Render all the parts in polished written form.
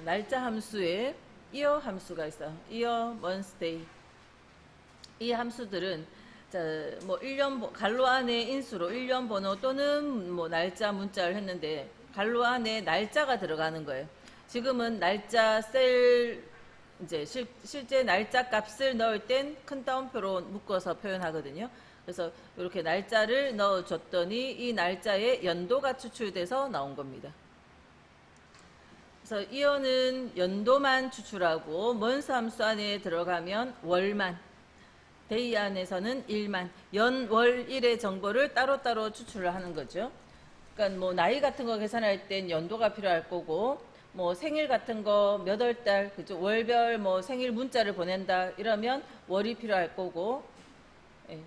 날짜 함수에 year 함수가 있어요. year, month, day. 이 함수들은 뭐 1년 갈로 안에 인수로 1년 번호 또는 뭐 날짜 문자를 했는데 갈로 안에 날짜가 들어가는 거예요. 지금은 날짜 셀 이제 실제 날짜 값을 넣을 땐 큰 따옴표로 묶어서 표현하거든요. 그래서 이렇게 날짜를 넣어줬더니 이 날짜에 연도가 추출돼서 나온 겁니다. 그래서 이어는 연도만 추출하고 month 함수 안에 들어가면 월만, 데이 안에서는 일만, 연, 월, 일의 정보를 따로따로 추출을 하는 거죠. 그러니까 뭐 나이 같은 거 계산할 땐 연도가 필요할 거고, 뭐 생일 같은 거 몇 월 달, 그죠? 월별 뭐 생일 문자를 보낸다 이러면 월이 필요할 거고, 예.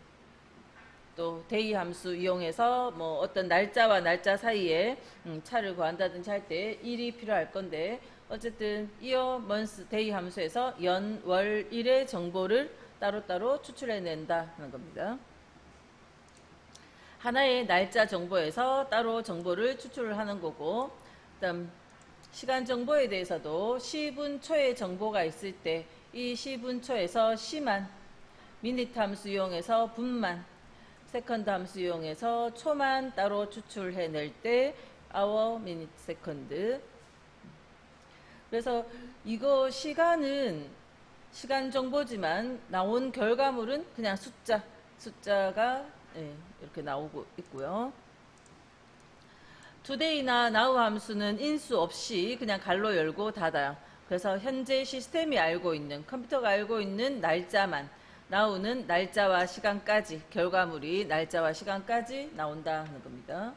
또 데이 함수 이용해서 뭐 어떤 날짜와 날짜 사이에 차를 구한다든지 할 때 일이 필요할 건데, 어쨌든 year, month, day 함수에서 연, 월, 일의 정보를 따로따로 추출해낸다 하는 겁니다. 하나의 날짜 정보에서 따로 정보를 추출을 하는 거고, 그다음 시간 정보에 대해서도 시분 초의 정보가 있을 때 이 시분 초에서 시만, 미니트 함수 이용해서 분만, 세컨드 함수 이용해서 초만 따로 추출해낼 때 hour, minute, second. 그래서 이거 시간은 시간 정보지만 나온 결과물은 그냥 숫자가 이렇게 나오고 있고요. today나 now 함수는 인수 없이 그냥 갈로 열고 닫아요. 그래서 현재 시스템이 알고 있는, 컴퓨터가 알고 있는 날짜만, now는 날짜와 시간까지, 결과물이 날짜와 시간까지 나온다 하는 겁니다.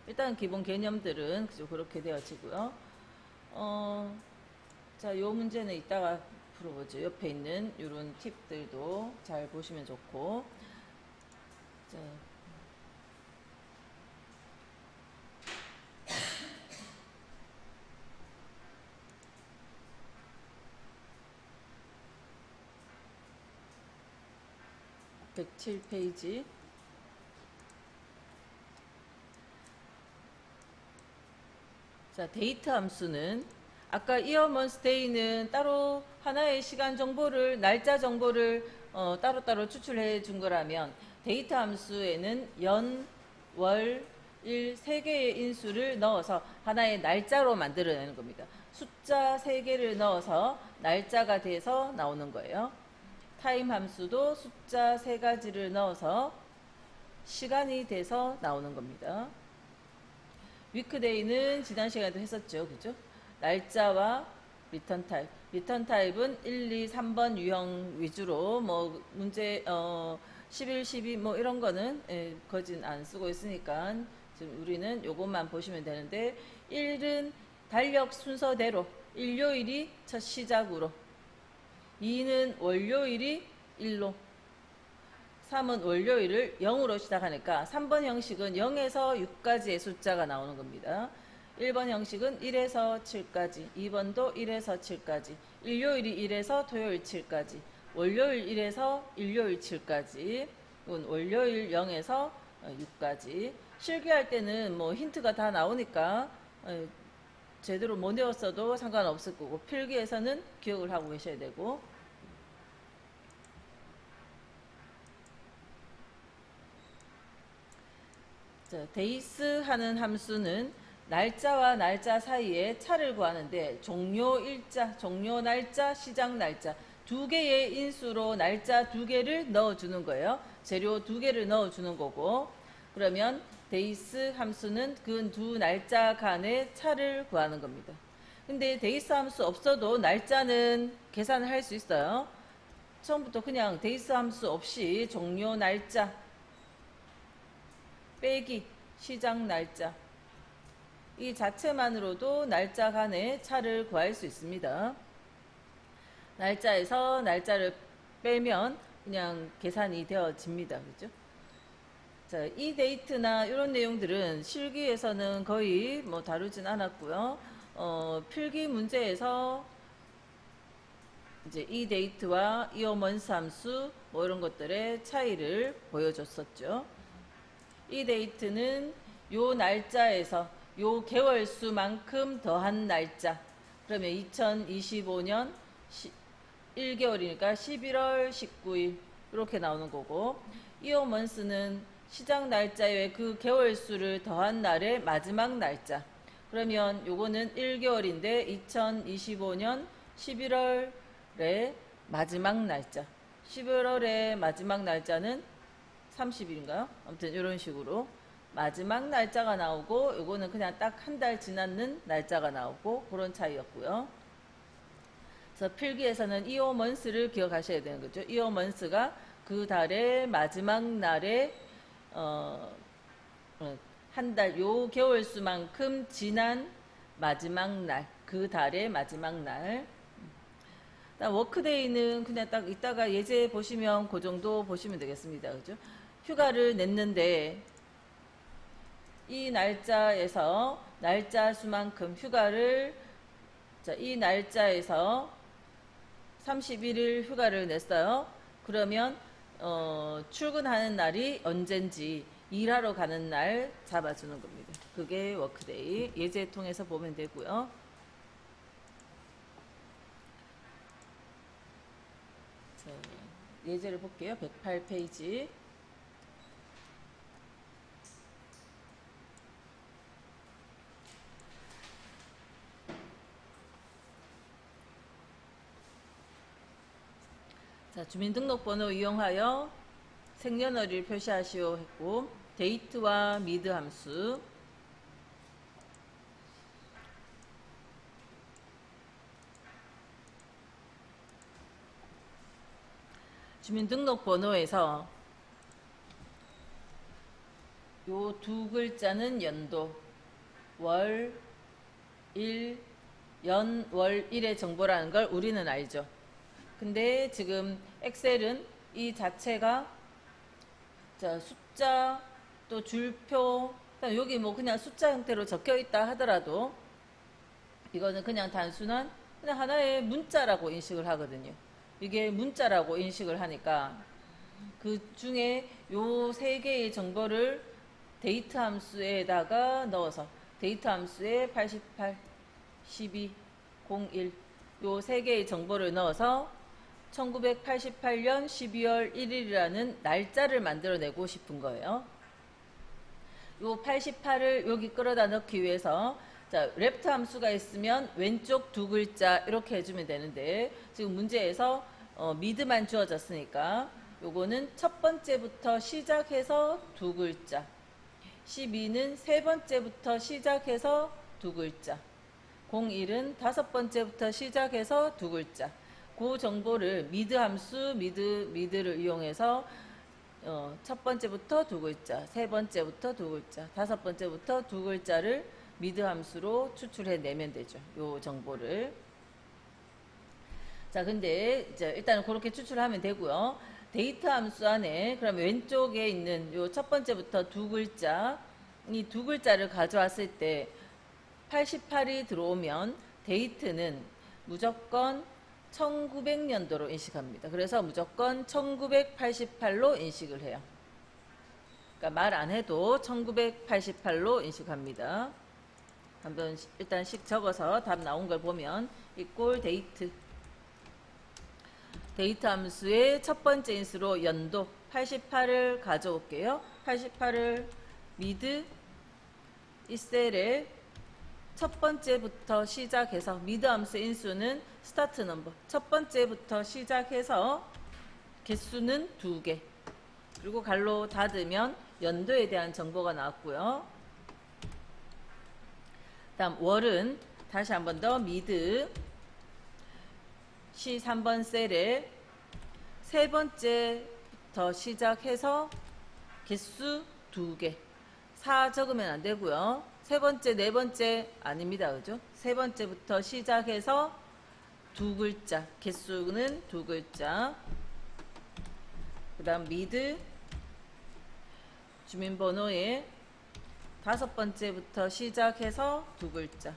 일단 기본 개념들은 그렇게 되어지고요. 자, 요 문제는 이따가 풀어보죠. 옆에 있는 이런 팁들도 잘 보시면 좋고. 자, (107페이지) 자, 데이트 함수는 아까 year, month, day는 따로 하나의 시간 정보를, 날짜 정보를 따로따로 추출해 준 거라면, 데이트 함수에는 연, 월, 일 3개의 인수를 넣어서 하나의 날짜로 만들어내는 겁니다. 숫자 3개를 넣어서 날짜가 돼서 나오는 거예요. 타임 함수도 숫자 3가지를 넣어서 시간이 돼서 나오는 겁니다. 위크데이는 지난 시간에도 했었죠. 그죠? 날짜와 리턴 타입. 리턴 타입은 1, 2, 3번 유형 위주로 뭐 문제 11, 12 뭐 이런 거는 거진 안 쓰고 있으니까 지금 우리는 요것만 보시면 되는데, 1은 달력 순서대로 일요일이 첫 시작으로, 2는 월요일이 1로, 3은 월요일을 0으로 시작하니까 3번 형식은 0에서 6까지의 숫자가 나오는 겁니다. 1번 형식은 1에서 7까지, 2번도 1에서 7까지, 일요일이 1에서 토요일 7까지, 월요일 1에서 일요일 7까지, 월요일 0에서 6까지. 실기할 때는 뭐 힌트가 다 나오니까 제대로 못 외웠어도 상관없을 거고, 필기에서는 기억을 하고 계셔야 되고. 자, 데이스 하는 함수는 날짜와 날짜 사이에 차를 구하는데, 종료 일자, 종료 날짜, 시작 날짜 2개의 인수로 날짜 2개를 넣어주는 거예요. 재료 2개를 넣어주는 거고, 그러면 데이스 함수는 그 두 날짜 간의 차를 구하는 겁니다. 근데 데이스 함수 없어도 날짜는 계산을 할 수 있어요. 처음부터 그냥 데이스 함수 없이 종료 날짜 빼기 시작 날짜, 이 자체만으로도 날짜 간의 차를 구할 수 있습니다. 날짜에서 날짜를 빼면 그냥 계산이 되어집니다. 그죠? 자, 이 데이트나 이런 내용들은 실기에서는 거의 뭐 다루진 않았고요. 필기 문제에서 이제 이 데이트와 year, month 함수 뭐 이런 것들의 차이를 보여줬었죠. 이 데이트는 요 날짜에서 요 개월 수만큼 더한 날짜, 그러면 2025년 1개월이니까 11월 19일 이렇게 나오는 거고, 이어먼스는 시작 날짜 외에 그 개월 수를 더한 날의 마지막 날짜. 그러면 요거는 1개월인데 2025년 11월의 마지막 날짜. 11월의 마지막 날짜는 30일인가요? 아무튼 이런 식으로 마지막 날짜가 나오고, 요거는 그냥 딱 한 달 지났는 날짜가 나오고, 그런 차이였고요. 그래서 필기에서는 이어먼스를 기억하셔야 되는 거죠. 이어먼스가 그 달의 마지막 날에 한 달, 요 개월 수만큼 지난 마지막 날, 그 달의 마지막 날. 워크데이는 그냥 딱 이따가 예제 보시면 그 정도 보시면 되겠습니다. 그죠? 휴가를 냈는데 이 날짜에서 날짜 수만큼 휴가를, 자, 이 날짜에서 31일 휴가를 냈어요. 그러면 출근하는 날이 언젠지 일하러 가는 날 잡아주는 겁니다. 그게 워크데이. 예제 통해서 보면 되고요. 자, 예제를 볼게요. 108페이지. 자, 주민등록번호 이용하여 생년월일 표시하시오 했고, 데이트와 미드 함수, 주민등록번호에서 요 두 글자는 연도, 월, 일, 연, 월, 일의 정보라는 걸 우리는 알죠. 근데 지금 엑셀은 이 자체가, 자, 숫자, 또 줄표, 여기 뭐 그냥 숫자 형태로 적혀 있다 하더라도 이거는 그냥 단순한 그냥 하나의 문자라고 인식을 하거든요. 이게 문자라고 인식을 하니까 그 중에 요 세 개의 정보를 데이트 함수에다가 넣어서, 데이트 함수에 88, 12, 01, 요 세 개의 정보를 넣어서 1988년 12월 1일이라는 날짜를 만들어내고 싶은 거예요. 요 88을 여기 끌어다 넣기 위해서, 자, 레프트 함수가 있으면 왼쪽 두 글자 이렇게 해주면 되는데, 지금 문제에서 미드만 주어졌으니까 요거는 첫 번째부터 시작해서 두 글자, 12는 세 번째부터 시작해서 두 글자, 01은 다섯 번째부터 시작해서 두 글자. 그 정보를 미드 함수, 미드를 이용해서 첫 번째부터 두 글자, 세 번째부터 두 글자, 다섯 번째부터 두 글자를 미드 함수로 추출해 내면 되죠. 요 정보를. 자, 근데 이제 일단은 그렇게 추출하면 되고요. 데이트 함수 안에 그럼 왼쪽에 있는 요 첫 번째부터 두 글자, 이 두 글자를 가져왔을 때 88이 들어오면 데이트는 무조건 1900년도로 인식합니다. 그래서 무조건 1988로 인식을 해요. 그러니까 말 안 해도 1988로 인식합니다. 한번 일단씩 적어서 답 나온 걸 보면 이꼴 데이트. 데이트 함수의 첫 번째 인수로 연도 88을 가져올게요. 88을 미드 이 셀에 첫 번째부터 시작해서, 미드 함수 인수는 스타트 넘버, 첫 번째부터 시작해서 개수는 2개, 그리고 갈로 닫으면 연도에 대한 정보가 나왔고요. 다음 월은 다시 한 번 더 미드 C3번 셀에 세 번째부터 시작해서 개수 2개, 4 적으면 안 되고요. 세 번째, 네 번째 아닙니다. 그죠? 세 번째부터 시작해서 두 글자, 개수는 두 글자. 그 다음 미드 주민번호에 다섯 번째부터 시작해서 두 글자.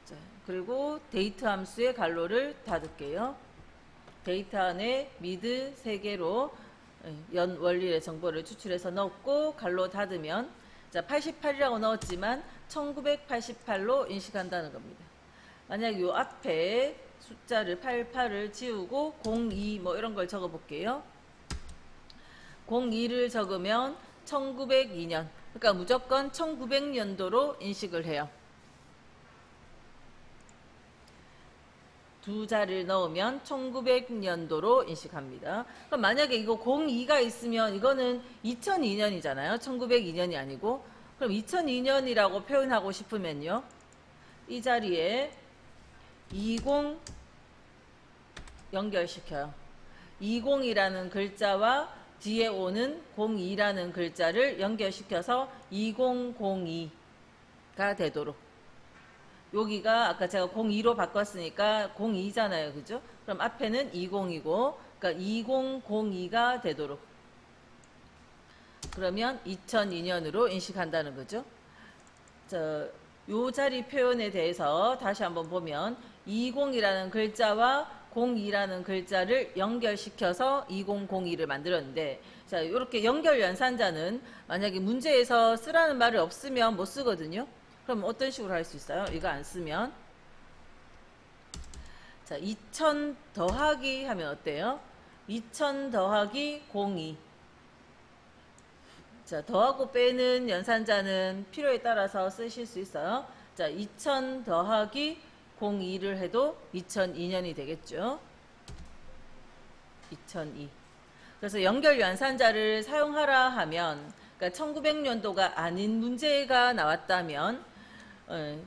자, 그리고 데이트 함수의 갈로를 닫을게요. 데이트 안에 미드 3개로 연 월일의 정보를 추출해서 넣고 갈로 닫으면, 자, 88이라고 넣었지만 1988로 인식한다는 겁니다. 만약 요 앞에 숫자를 88을 지우고 02 뭐 이런 걸 적어 볼게요. 02를 적으면 1902년, 그러니까 무조건 1900년도로 인식을 해요. 두 자리를 넣으면 1900년도로 인식합니다. 그럼 만약에 이거 02가 있으면 이거는 2002년이잖아요. 1902년이 아니고. 그럼 2002년이라고 표현하고 싶으면요. 이 자리에 20 연결시켜요. 20이라는 글자와 뒤에 오는 02라는 글자를 연결시켜서 2002가 되도록. 여기가 아까 제가 02로 바꿨으니까 02잖아요. 그죠? 그럼 앞에는 20이고, 그러니까 2002가 되도록. 그러면 2002년으로 인식한다는 거죠. 요 자리 표현에 대해서 다시 한번 보면 20이라는 글자와 02라는 글자를 연결시켜서 2002를 만들었는데, 자, 이렇게 연결 연산자는 만약에 문제에서 쓰라는 말이 없으면 못 쓰거든요. 그럼 어떤 식으로 할 수 있어요? 이거 안 쓰면. 자, 2000 더하기 하면 어때요? 2000 더하기 02. 자, 더하고 빼는 연산자는 필요에 따라서 쓰실 수 있어요. 자, 2000 더하기 02를 해도 2002년이 되겠죠. 2002. 그래서 연결 연산자를 사용하라 하면, 그러니까 1900년도가 아닌 문제가 나왔다면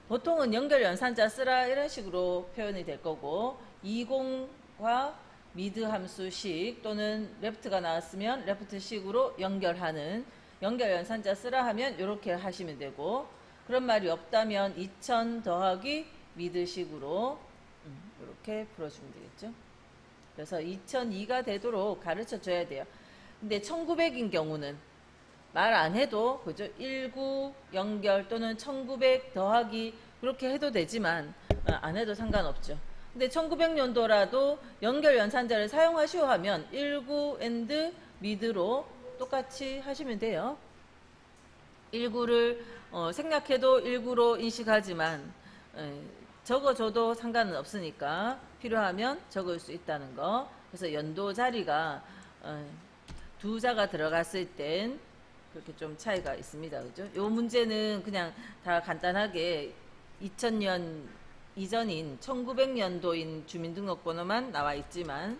보통은 연결 연산자 쓰라 이런 식으로 표현이 될 거고, 20과 미드 함수식 또는 레프트가 나왔으면 레프트식으로 연결하는 연결 연산자 쓰라 하면 이렇게 하시면 되고, 그런 말이 없다면 2000 더하기 미드식으로 이렇게 풀어주면 되겠죠. 그래서 2002가 되도록 가르쳐 줘야 돼요. 근데 1900인 경우는 말 안 해도, 그죠? 19 연결 또는 1900 더하기 그렇게 해도 되지만 안 해도 상관없죠. 근데 1900년도라도 연결 연산자를 사용하시오 하면 19 and mid로 똑같이 하시면 돼요. 19를 생략해도 19로 인식하지만 적어줘도 상관은 없으니까 필요하면 적을 수 있다는 거. 그래서 연도 자리가 두 자가 들어갔을 땐 그렇게 좀 차이가 있습니다. 그죠? 요 문제는 그냥 다 간단하게 2000년 이전인 1900년도인 주민등록번호만 나와 있지만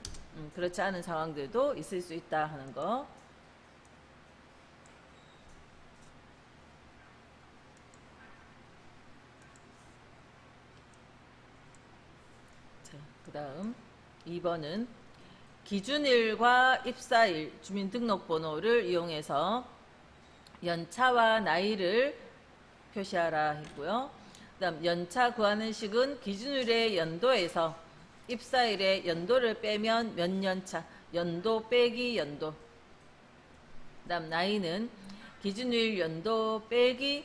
그렇지 않은 상황들도 있을 수 있다 하는 거. 그 다음 2번은 기준일과 입사일 주민등록번호를 이용해서 연차와 나이를 표시하라 했고요. 그 다음 연차 구하는 식은 기준일의 연도에서 입사일의 연도를 빼면 몇 년차, 연도 빼기 연도. 그 다음 나이는 기준일 연도 빼기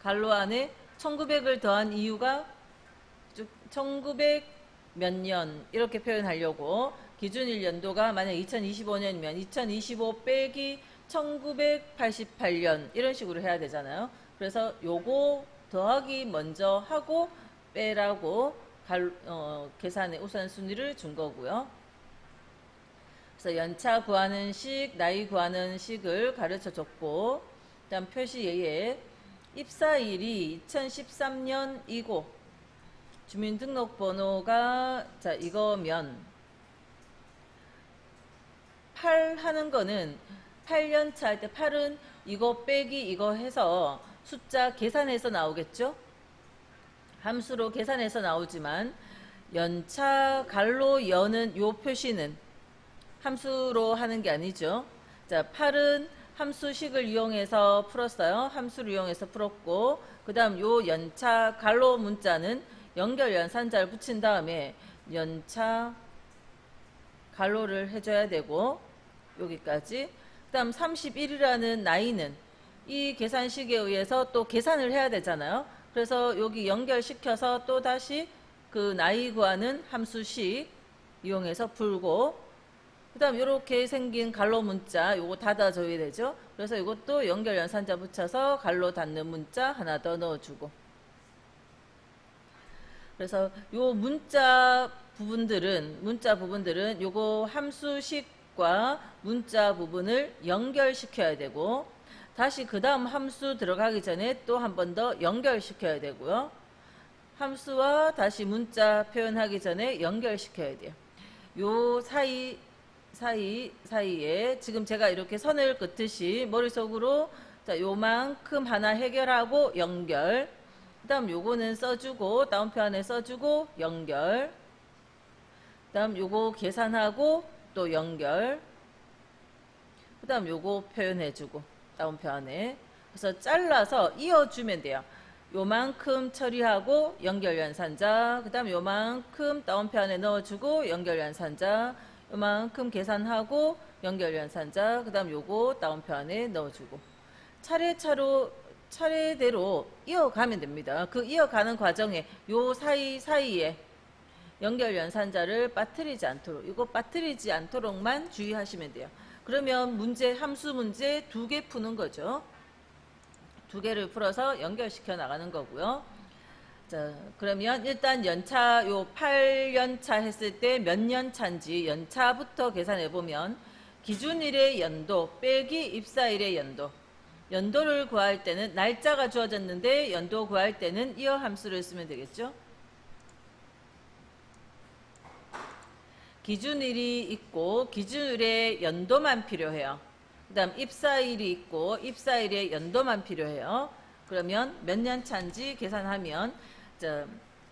괄호 안에 1900을 더한 이유가 1900 몇 년 이렇게 표현하려고, 기준일 연도가 만약 2025년이면 2025 빼기 1988년 이런 식으로 해야 되잖아요. 그래서 요거 더하기 먼저 하고 빼라고 계산의 우선순위를 준 거고요. 그래서 연차 구하는 식, 나이 구하는 식을 가르쳐 줬고, 그 다음 표시 예에 입사일이 2013년이고 주민등록번호가 자 이거면 8 하는 거는 8년차 할 때 8은 이거 빼기 이거 해서 숫자 계산해서 나오겠죠. 함수로 계산해서 나오지만 연차 갈로 여는 요 표시는 함수로 하는 게 아니죠. 자 8은 함수식을 이용해서 풀었어요. 함수를 이용해서 풀었고, 그 다음 요 연차 갈로 문자는 연결 연산자를 붙인 다음에 연차 갈로를 해줘야 되고, 여기까지. 그 다음 31이라는 나이는 이 계산식에 의해서 또 계산을 해야 되잖아요. 그래서 여기 연결시켜서 또 다시 그 나이 구하는 함수식 이용해서 풀고, 그 다음 이렇게 생긴 갈로 문자 요거 닫아줘야 되죠. 그래서 이것도 연결 연산자 붙여서 갈로 닫는 문자 하나 더 넣어주고, 그래서 요 문자 부분들은 요거 함수식과 문자 부분을 연결시켜야 되고, 다시 그 다음 함수 들어가기 전에 또 한 번 더 연결시켜야 되고요. 함수와 다시 문자 표현하기 전에 연결시켜야 돼요. 요 사이에 지금 제가 이렇게 선을 긋듯이 머릿속으로 자, 요만큼 하나 해결하고 연결. 그 다음 요거는 써주고, 다운표 안에 써주고 연결. 그 다음 요거 계산하고 또 연결. 그 다음 요거 표현해주고 다운표 안에. 그래서 잘라서 이어주면 돼요. 요만큼 처리하고 연결 연산자. 그 다음 요만큼 다운표 안에 넣어주고 연결 연산자. 요만큼 계산하고 연결 연산자. 그 다음 요거 다운표 안에 넣어주고 차례대로 이어가면 됩니다. 그 이어가는 과정에 요 사이에 연결 연산자를 빠뜨리지 않도록, 이거 빠뜨리지 않도록만 주의하시면 돼요. 그러면 함수 문제 2개 푸는 거죠. 2개를 풀어서 연결시켜 나가는 거고요. 자, 그러면 일단 연차, 요 8연차 했을 때 몇 년차인지 연차부터 계산해 보면, 기준일의 연도 빼기 입사일의 연도를 구할 때는 날짜가 주어졌는데 연도 구할 때는 이어 함수를 쓰면 되겠죠. 기준일이 있고 기준일의 연도만 필요해요. 그 다음 입사일이 있고 입사일의 연도만 필요해요. 그러면 몇 년 차인지 계산하면,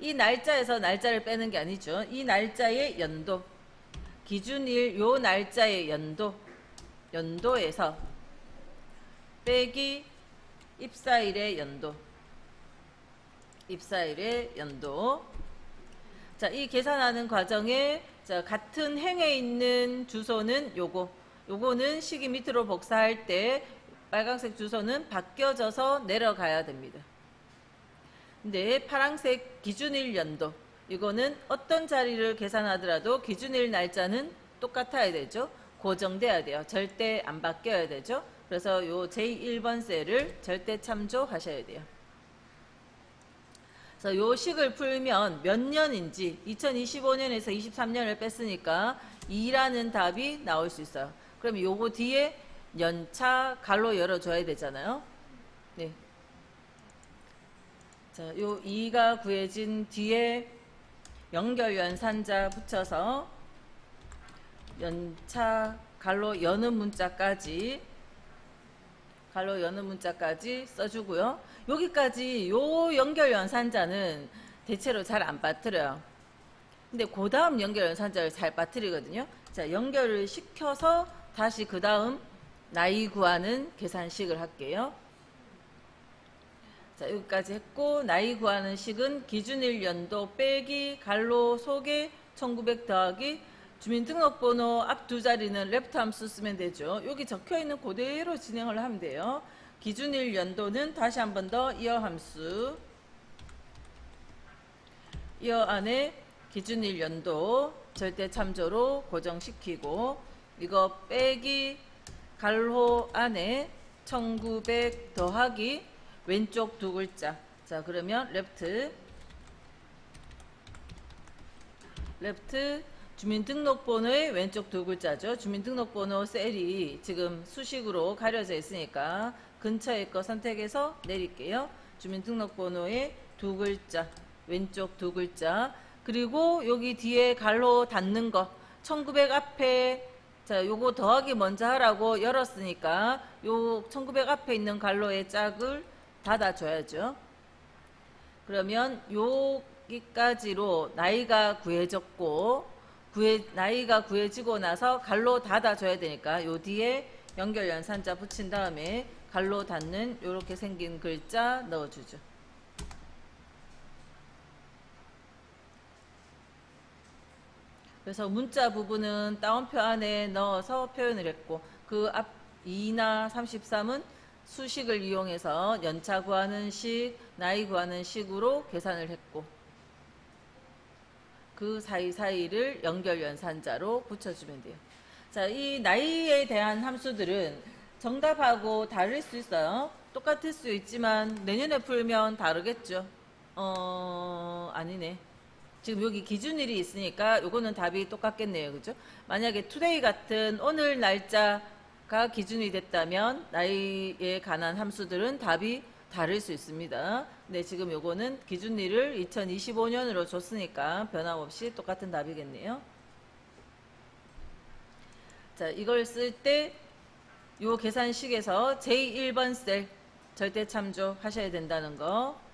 이 날짜에서 날짜를 빼는 게 아니죠. 이 날짜의 연도, 기준일 요 날짜의 연도에서 빼기 입사일의 연도. 자, 이 계산하는 과정에 같은 행에 있는 주소는 요거는 식이 밑으로 복사할 때 빨간색 주소는 바뀌어져서 내려가야 됩니다. 근데 파란색 기준일 연도, 이거는 어떤 자리를 계산하더라도 기준일 날짜는 똑같아야 되죠. 고정돼야 돼요. 절대 안 바뀌어야 되죠. 그래서 요 제1번 셀을 절대 참조하셔야 돼요. 그래서 요 식을 풀면 몇 년인지 2025년에서 23년을 뺐으니까 2라는 답이 나올 수 있어요. 그럼 요거 뒤에 연차 갈로 열어줘야 되잖아요. 네. 자, 요 2가 구해진 뒤에 연결 연산자 붙여서 연차 갈로 여는 문자까지 써주고요. 여기까지 요 연결 연산자는 대체로 잘 안 빠뜨려요. 근데 그 다음 연결 연산자를 잘 빠뜨리거든요. 자, 연결을 시켜서 다시 그 다음 나이 구하는 계산식을 할게요. 자, 여기까지 했고, 나이 구하는 식은 기준일 연도 빼기 갈로 속에 1900 더하기 주민등록번호 앞 두 자리는 레프트 함수 쓰면 되죠. 여기 적혀있는 그대로 진행을 하면 돼요. 기준일 연도는 다시 한 번 더 이어 함수, 이어 안에 기준일 연도 절대 참조로 고정시키고, 이거 빼기 갈호 안에 1900 더하기 왼쪽 두 글자. 자, 그러면 레프트 주민등록번호의 왼쪽 두 글자죠. 주민등록번호 셀이 지금 수식으로 가려져 있으니까 근처의 거 선택해서 내릴게요. 주민등록번호의 두 글자, 왼쪽 두 글자. 그리고 여기 뒤에 갈로 닫는 거 1900 앞에, 자, 요거 더하기 먼저 하라고 열었으니까 요 1900 앞에 있는 갈로의 짝을 닫아줘야죠. 그러면 여기까지로 나이가 구해졌고, 나이가 구해지고 나서 갈로 닫아줘야 되니까 요 뒤에 연결 연산자 붙인 다음에 갈로 닫는 요렇게 생긴 글자 넣어주죠. 그래서 문자 부분은 다운표 안에 넣어서 표현을 했고, 그 앞 2나 33은 수식을 이용해서 연차 구하는 식, 나이 구하는 식으로 계산을 했고, 그 사이사이를 연결 연산자로 붙여주면 돼요. 자, 이 나이에 대한 함수들은 정답하고 다를 수 있어요. 똑같을 수 있지만 내년에 풀면 다르겠죠. 아니네. 지금 여기 기준일이 있으니까 요거는 답이 똑같겠네요. 그죠? 만약에 today 같은 오늘 날짜가 기준이 됐다면 나이에 관한 함수들은 답이 다를 수 있습니다. 근데 지금 요거는 기준일을 2025년으로 줬으니까 변함없이 똑같은 답이겠네요. 자, 이걸 쓸 때 요 계산식에서 J1번 셀 절대 참조하셔야 된다는 거.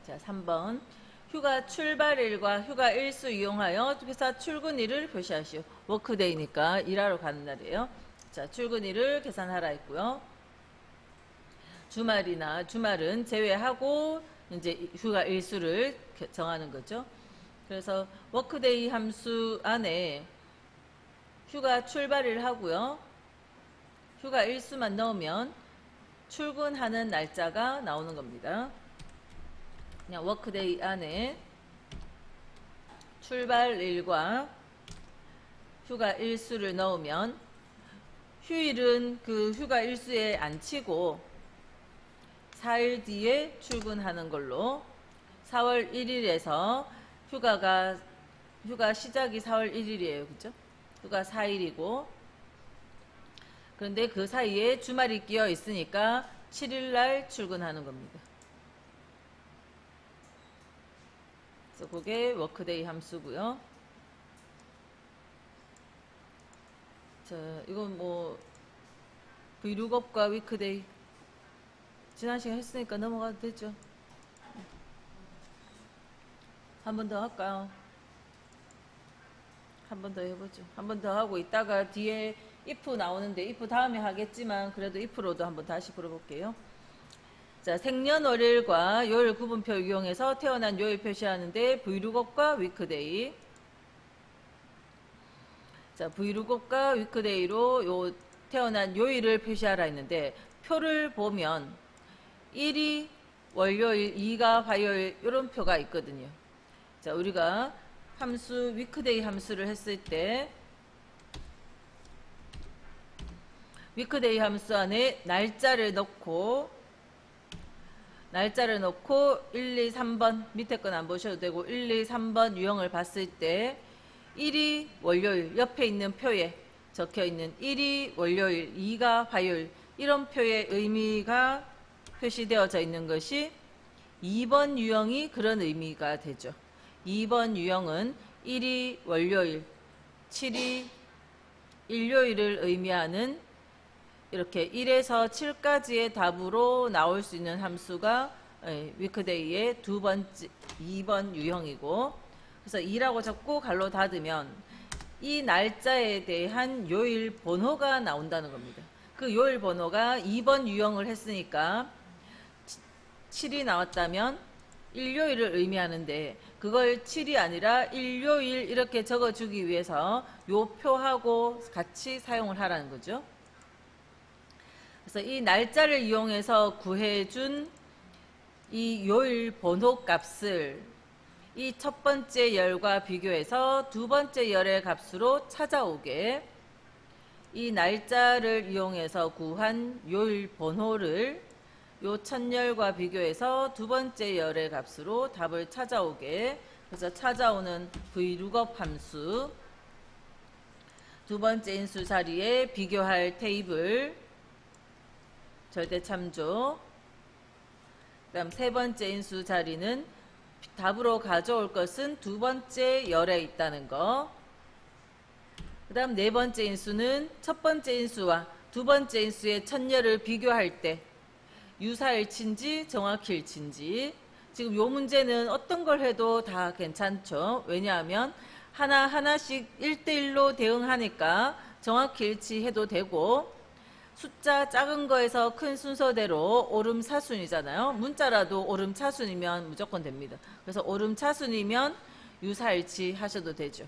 자, 3번. 휴가 출발일과 휴가 일수 이용하여 회사 출근일을 표시하시오. 워크데이니까 일하러 가는 날이에요. 자, 출근일을 계산하라 했고요. 주말은 제외하고 이제 휴가 일수를 정하는 거죠. 그래서 워크데이 함수 안에 휴가 출발일 하고요. 휴가 일수만 넣으면 출근하는 날짜가 나오는 겁니다. 그냥 워크데이 안에 출발일과 휴가 일수를 넣으면 휴일은 그 휴가 일수에 안 치고 4일 뒤에 출근하는 걸로 4월 1일에서 휴가 시작이 4월 1일이에요. 그죠? 휴가 4일이고 그런데 그 사이에 주말이 끼어 있으니까 7일날 출근하는 겁니다. 그래서 그게 워크데이 함수고요. 자, 이건 뭐 브이룩업과 위크데이 지난 시간 했으니까 넘어가도 되죠. 한 번 더 할까요? 한 번 더 해보죠. 한 번 더 하고 이따가 뒤에 if 나오는데 if 다음에 하겠지만 그래도 if로도 한번 다시 풀어볼게요. 자, 생년월일과 요일 구분표 이용해서 태어난 요일 표시하는데 브이룩업과 위크데이. 자, 브이룩업과 위크데이로 요 태어난 요일을 표시하라 했는데 표를 보면 1이 월요일, 2가 화요일 이런 표가 있거든요. 자, 우리가 함수 위크데이 함수를 했을 때 위크데이 함수 안에 날짜를 넣고 1, 2, 3번 밑에 건 안 보셔도 되고 1, 2, 3번 유형을 봤을 때 1이 월요일 옆에 있는 표에 적혀있는 1이 월요일, 2가 화요일 이런 표의 의미가 표시되어져 있는 것이 2번 유형이 그런 의미가 되죠. 2번 유형은 1이 월요일, 7이 일요일을 의미하는 이렇게 1에서 7까지의 답으로 나올 수 있는 함수가 위크데이의 2번 유형이고 그래서 2라고 적고 갈로 닫으면 이 날짜에 대한 요일 번호가 나온다는 겁니다. 그 요일 번호가 2번 유형을 했으니까 7이 나왔다면 일요일을 의미하는데 그걸 7이 아니라 일요일 이렇게 적어주기 위해서 요 표하고 같이 사용을 하라는 거죠. 그래서 이 날짜를 이용해서 구해준 이 요일 번호 값을 이 첫 번째 열과 비교해서 두 번째 열의 값으로 찾아오게 이 날짜를 이용해서 구한 요일 번호를 요 첫열과 비교해서 두 번째 열의 값으로 답을 찾아오게 그래서 찾아오는 브이룩업 함수 두 번째 인수 자리에 비교할 테이블 절대 참조 그 다음 세 번째 인수 자리는 답으로 가져올 것은 두 번째 열에 있다는 거 그 다음 네 번째 인수는 첫 번째 인수와 두 번째 인수의 첫열을 비교할 때 유사일치인지 정확히 일치인지 지금 요 문제는 어떤 걸 해도 다 괜찮죠. 왜냐하면 하나하나씩 1대1로 대응하니까 정확히 일치해도 되고 숫자 작은 거에서 큰 순서대로 오름차순이잖아요. 문자라도 오름차순이면 무조건 됩니다. 그래서 오름차순이면 유사일치 하셔도 되죠.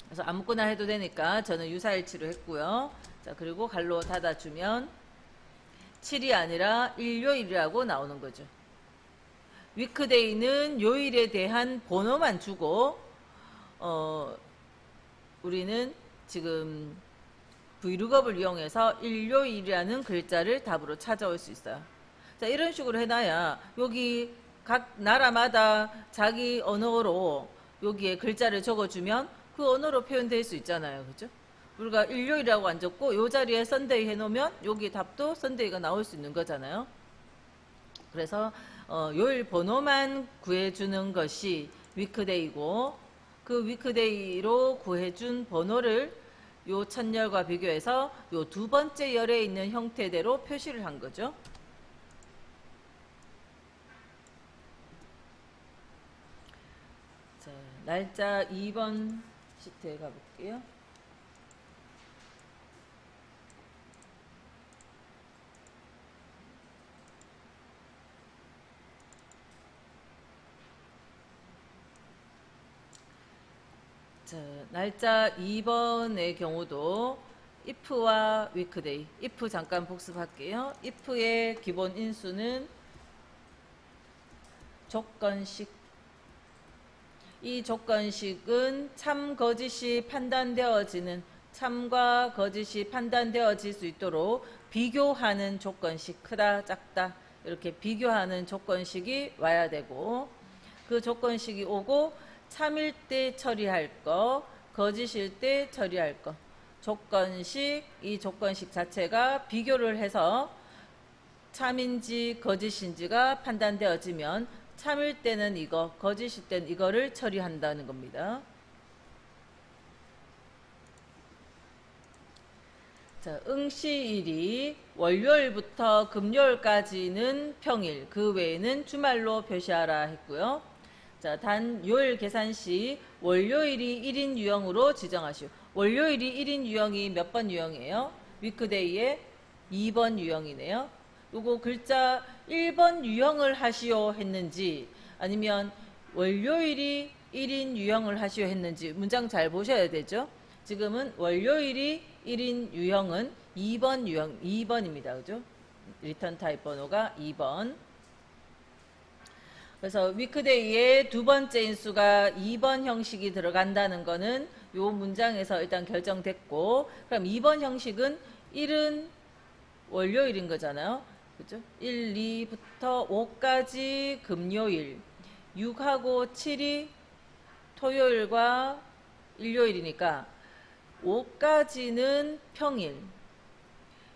그래서 아무거나 해도 되니까 저는 유사일치로 했고요. 자, 그리고 갈로 닫아주면 7이 아니라 일요일이라고 나오는 거죠. 위크데이는 요일에 대한 번호만 주고 우리는 지금 Vlookup을 이용해서 일요일이라는 글자를 답으로 찾아올 수 있어요. 자, 이런 식으로 해놔야 여기 각 나라마다 자기 언어로 여기에 글자를 적어주면 그 언어로 표현될 수 있잖아요. 그죠? 우리가 일요일이라고 안 적고 이 자리에 썬데이 해놓으면 여기 답도 썬데이가 나올 수 있는 거잖아요. 그래서 요일 번호만 구해주는 것이 위크데이고 그 위크데이로 구해준 번호를 요 첫열과 비교해서 요 두 번째 열에 있는 형태대로 표시를 한 거죠. 자, 날짜 2번 시트에 가볼게요. 자, 날짜 2번의 경우도 if와 weekday, if 잠깐 복습할게요. if의 기본 인수는 조건식. 이 조건식은 참 거짓이 판단되어지는, 참과 거짓이 판단되어질 수 있도록 비교하는 조건식, 크다 작다 이렇게 비교하는 조건식이 와야 되고, 그 조건식이 오고 참일 때 처리할 거, 거짓일 때 처리할 거, 조건식, 이 조건식 자체가 비교를 해서 참인지 거짓인지가 판단되어지면 참일 때는 이거, 거짓일 때는 이거를 처리한다는 겁니다. 자, 응시일이 월요일부터 금요일까지는 평일, 그 외에는 주말로 표시하라 했고요. 자, 단 요일 계산 시 월요일이 1인 유형으로 지정하시오. 월요일이 1인 유형이 몇 번 유형이에요? 위크데이의 2번 유형이네요. 요거 글자 1번 유형을 하시오 했는지 아니면 월요일이 1인 유형을 하시오 했는지 문장 잘 보셔야 되죠. 지금은 월요일이 1인 유형은 2번 유형, 2번입니다. 그죠? 리턴 타입 번호가 2번. 그래서 위크데이의 두 번째 인수가 2번 형식이 들어간다는 거는 요 문장에서 일단 결정됐고, 그럼 2번 형식은 1은 월요일인 거잖아요. 그죠? 1, 2부터 5까지 금요일, 6하고 7이 토요일과 일요일이니까 5까지는 평일,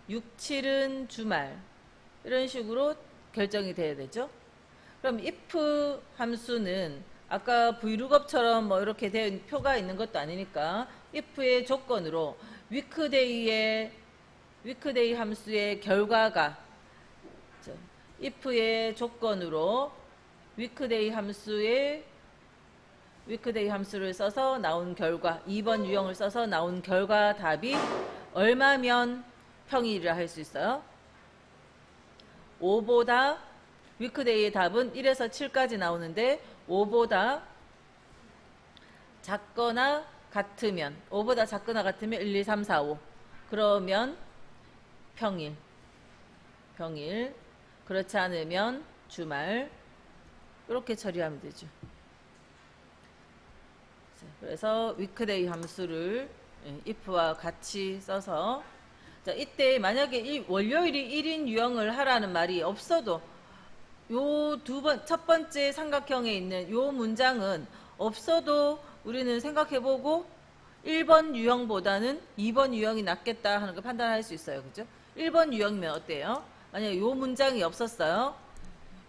6, 7은 주말, 이런 식으로 결정이 돼야 되죠. 그럼 if 함수는 아까 Vlookup처럼 뭐 이렇게 된 표가 있는 것도 아니니까 if의 조건으로 weekday 함수의 결과가, if의 조건으로 weekday 함수를 써서 나온 결과, 2번 유형을 써서 나온 결과 답이 얼마면 평일이라 할 수 있어요? 5보다 위크데이의 답은 1에서 7까지 나오는데 5보다 작거나 같으면, 5보다 작거나 같으면 1, 2, 3, 4, 5 그러면 평일, 그렇지 않으면 주말, 이렇게 처리하면 되죠. 그래서 위크데이 함수를 if와 같이 써서, 자, 이때 만약에 월요일이 1인 유형을 하라는 말이 없어도 요 첫 번째 삼각형에 있는 요 문장은 없어도 우리는 생각해보고 1번 유형보다는 2번 유형이 낫겠다 하는 걸 판단할 수 있어요. 그죠? 1번 유형이면 어때요? 만약에 요 문장이 없었어요.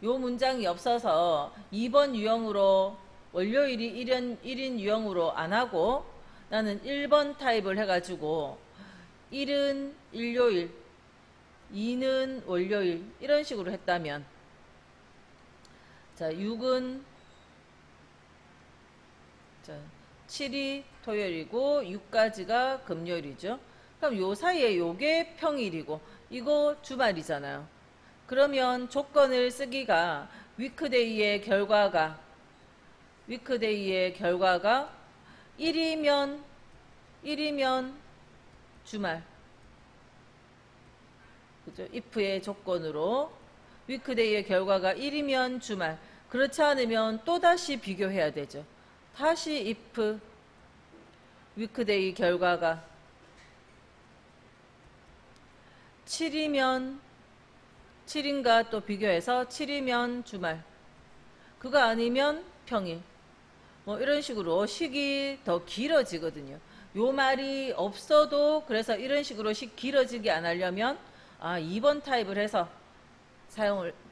요 문장이 없어서 2번 유형으로 월요일이 1인 유형으로 안 하고 나는 1번 타입을 해가지고 1은 일요일, 2는 월요일 이런 식으로 했다면, 자, 6은 7이 토요일이고 6까지가 금요일이죠. 그럼 요 사이에 요게 평일이고 이거 주말이잖아요. 그러면 조건을 쓰기가 위크데이의 결과가 1이면 주말, 그죠? if의 조건으로 위크데이의 결과가 1이면 주말, 그렇지 않으면 또다시 비교해야 되죠. 다시 if 위크데이 결과가 7이면 7인가 또 비교해서 7이면 주말, 그거 아니면 평일, 뭐 이런 식으로 식이 더 길어지거든요. 요 말이 없어도 그래서 이런 식으로 식 길어지게 안 하려면 2번 타입을 해서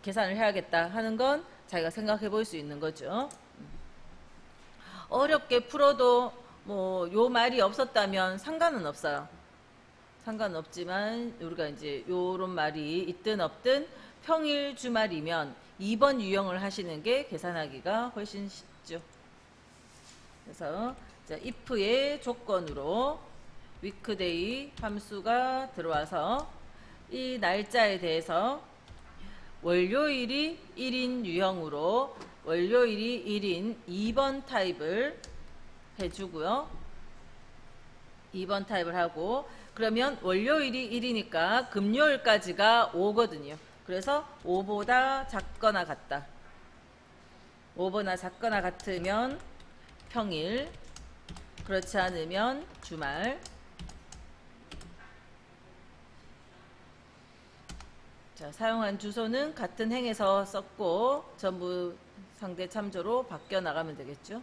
계산을 해야겠다 하는 건 자기가 생각해 볼 수 있는 거죠. 어렵게 풀어도 뭐 요 말이 없었다면 상관은 없어요. 상관은 없지만 우리가 이제 요런 말이 있든 없든 평일 주말이면 2번 유형을 하시는 게 계산하기가 훨씬 쉽죠. 그래서 자, if의 조건으로 weekday 함수가 들어와서 이 날짜에 대해서 월요일이 1인 유형으로 월요일이 1인 2번 타입을 해주고요. 2번 타입을 하고, 그러면 월요일이 1이니까 금요일까지가 5거든요. 그래서 5보다 작거나 같다. 5보다 작거나 같으면 평일, 그렇지 않으면 주말. 자, 사용한 주소는 같은 행에서 썼고 전부 상대 참조로 바뀌어 나가면 되겠죠.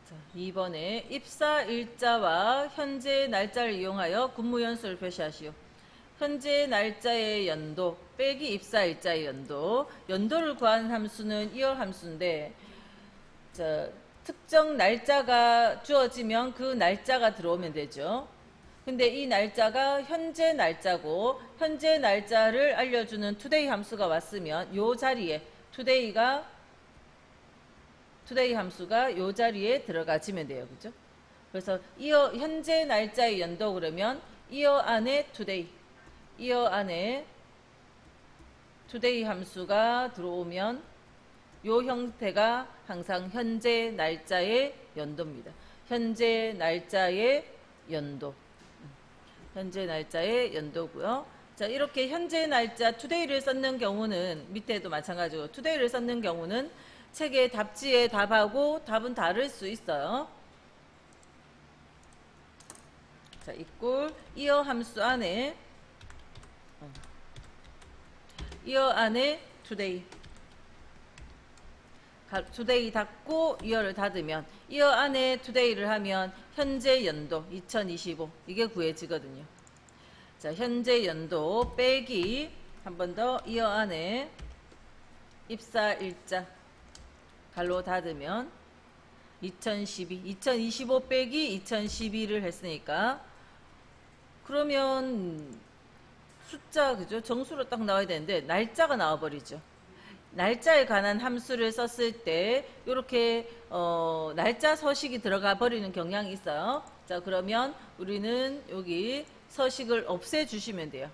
자, 2번에 입사 일자와 현재 날짜를 이용하여 근무 연수를 표시하시오. 현재 날짜의 연도 빼기 입사 일자의 연도, 연도를 구하는 함수는 이어 함수인데, 자, 특정 날짜가 주어지면 그 날짜가 들어오면 되죠. 근데 이 날짜가 현재 날짜고 현재 날짜를 알려주는 today 함수가 왔으면 요 자리에 today 함수가 요 자리에 들어가지면 돼요. 그죠? 그래서 이어 현재 날짜의 연도 그러면 이어 안에 today, 이어 안에 today 함수가 들어오면 요 형태가 항상 현재 날짜의 연도입니다. 현재 날짜의 연도. 현재 날짜의 연도고요. 자, 이렇게 현재 날짜 today를 썼는 경우는 밑에도 마찬가지고 today를 썼는 경우는 책의 답지의 답하고 답은 다를 수 있어요. 자, 이꼴 이어 함수 안에 today today 닫고 이어를 닫으면 이어 안에 today를 하면 현재 연도 2025 이게 구해지거든요. 자, 현재 연도 빼기 한 번 더 이어 안에 입사 일자 갈로 닫으면 2025 빼기 2012를 했으니까 그러면 숫자 그죠? 정수로 딱 나와야 되는데 날짜가 나와버리죠. 날짜에 관한 함수를 썼을 때 이렇게 날짜 서식이 들어가 버리는 경향이 있어요. 자, 그러면 우리는 여기 서식을 없애 주시면 돼요.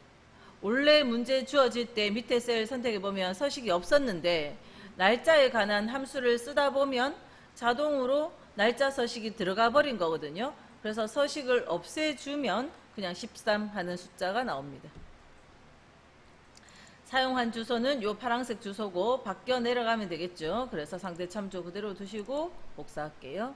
원래 문제 주어질 때 밑에 셀 선택해 보면 서식이 없었는데 날짜에 관한 함수를 쓰다 보면 자동으로 날짜 서식이 들어가 버린 거거든요. 그래서 서식을 없애 주면 그냥 13 하는 숫자가 나옵니다. 사용한 주소는 요 파란색 주소고 바뀌어 내려가면 되겠죠. 그래서 상대 참조 그대로 두시고 복사할게요.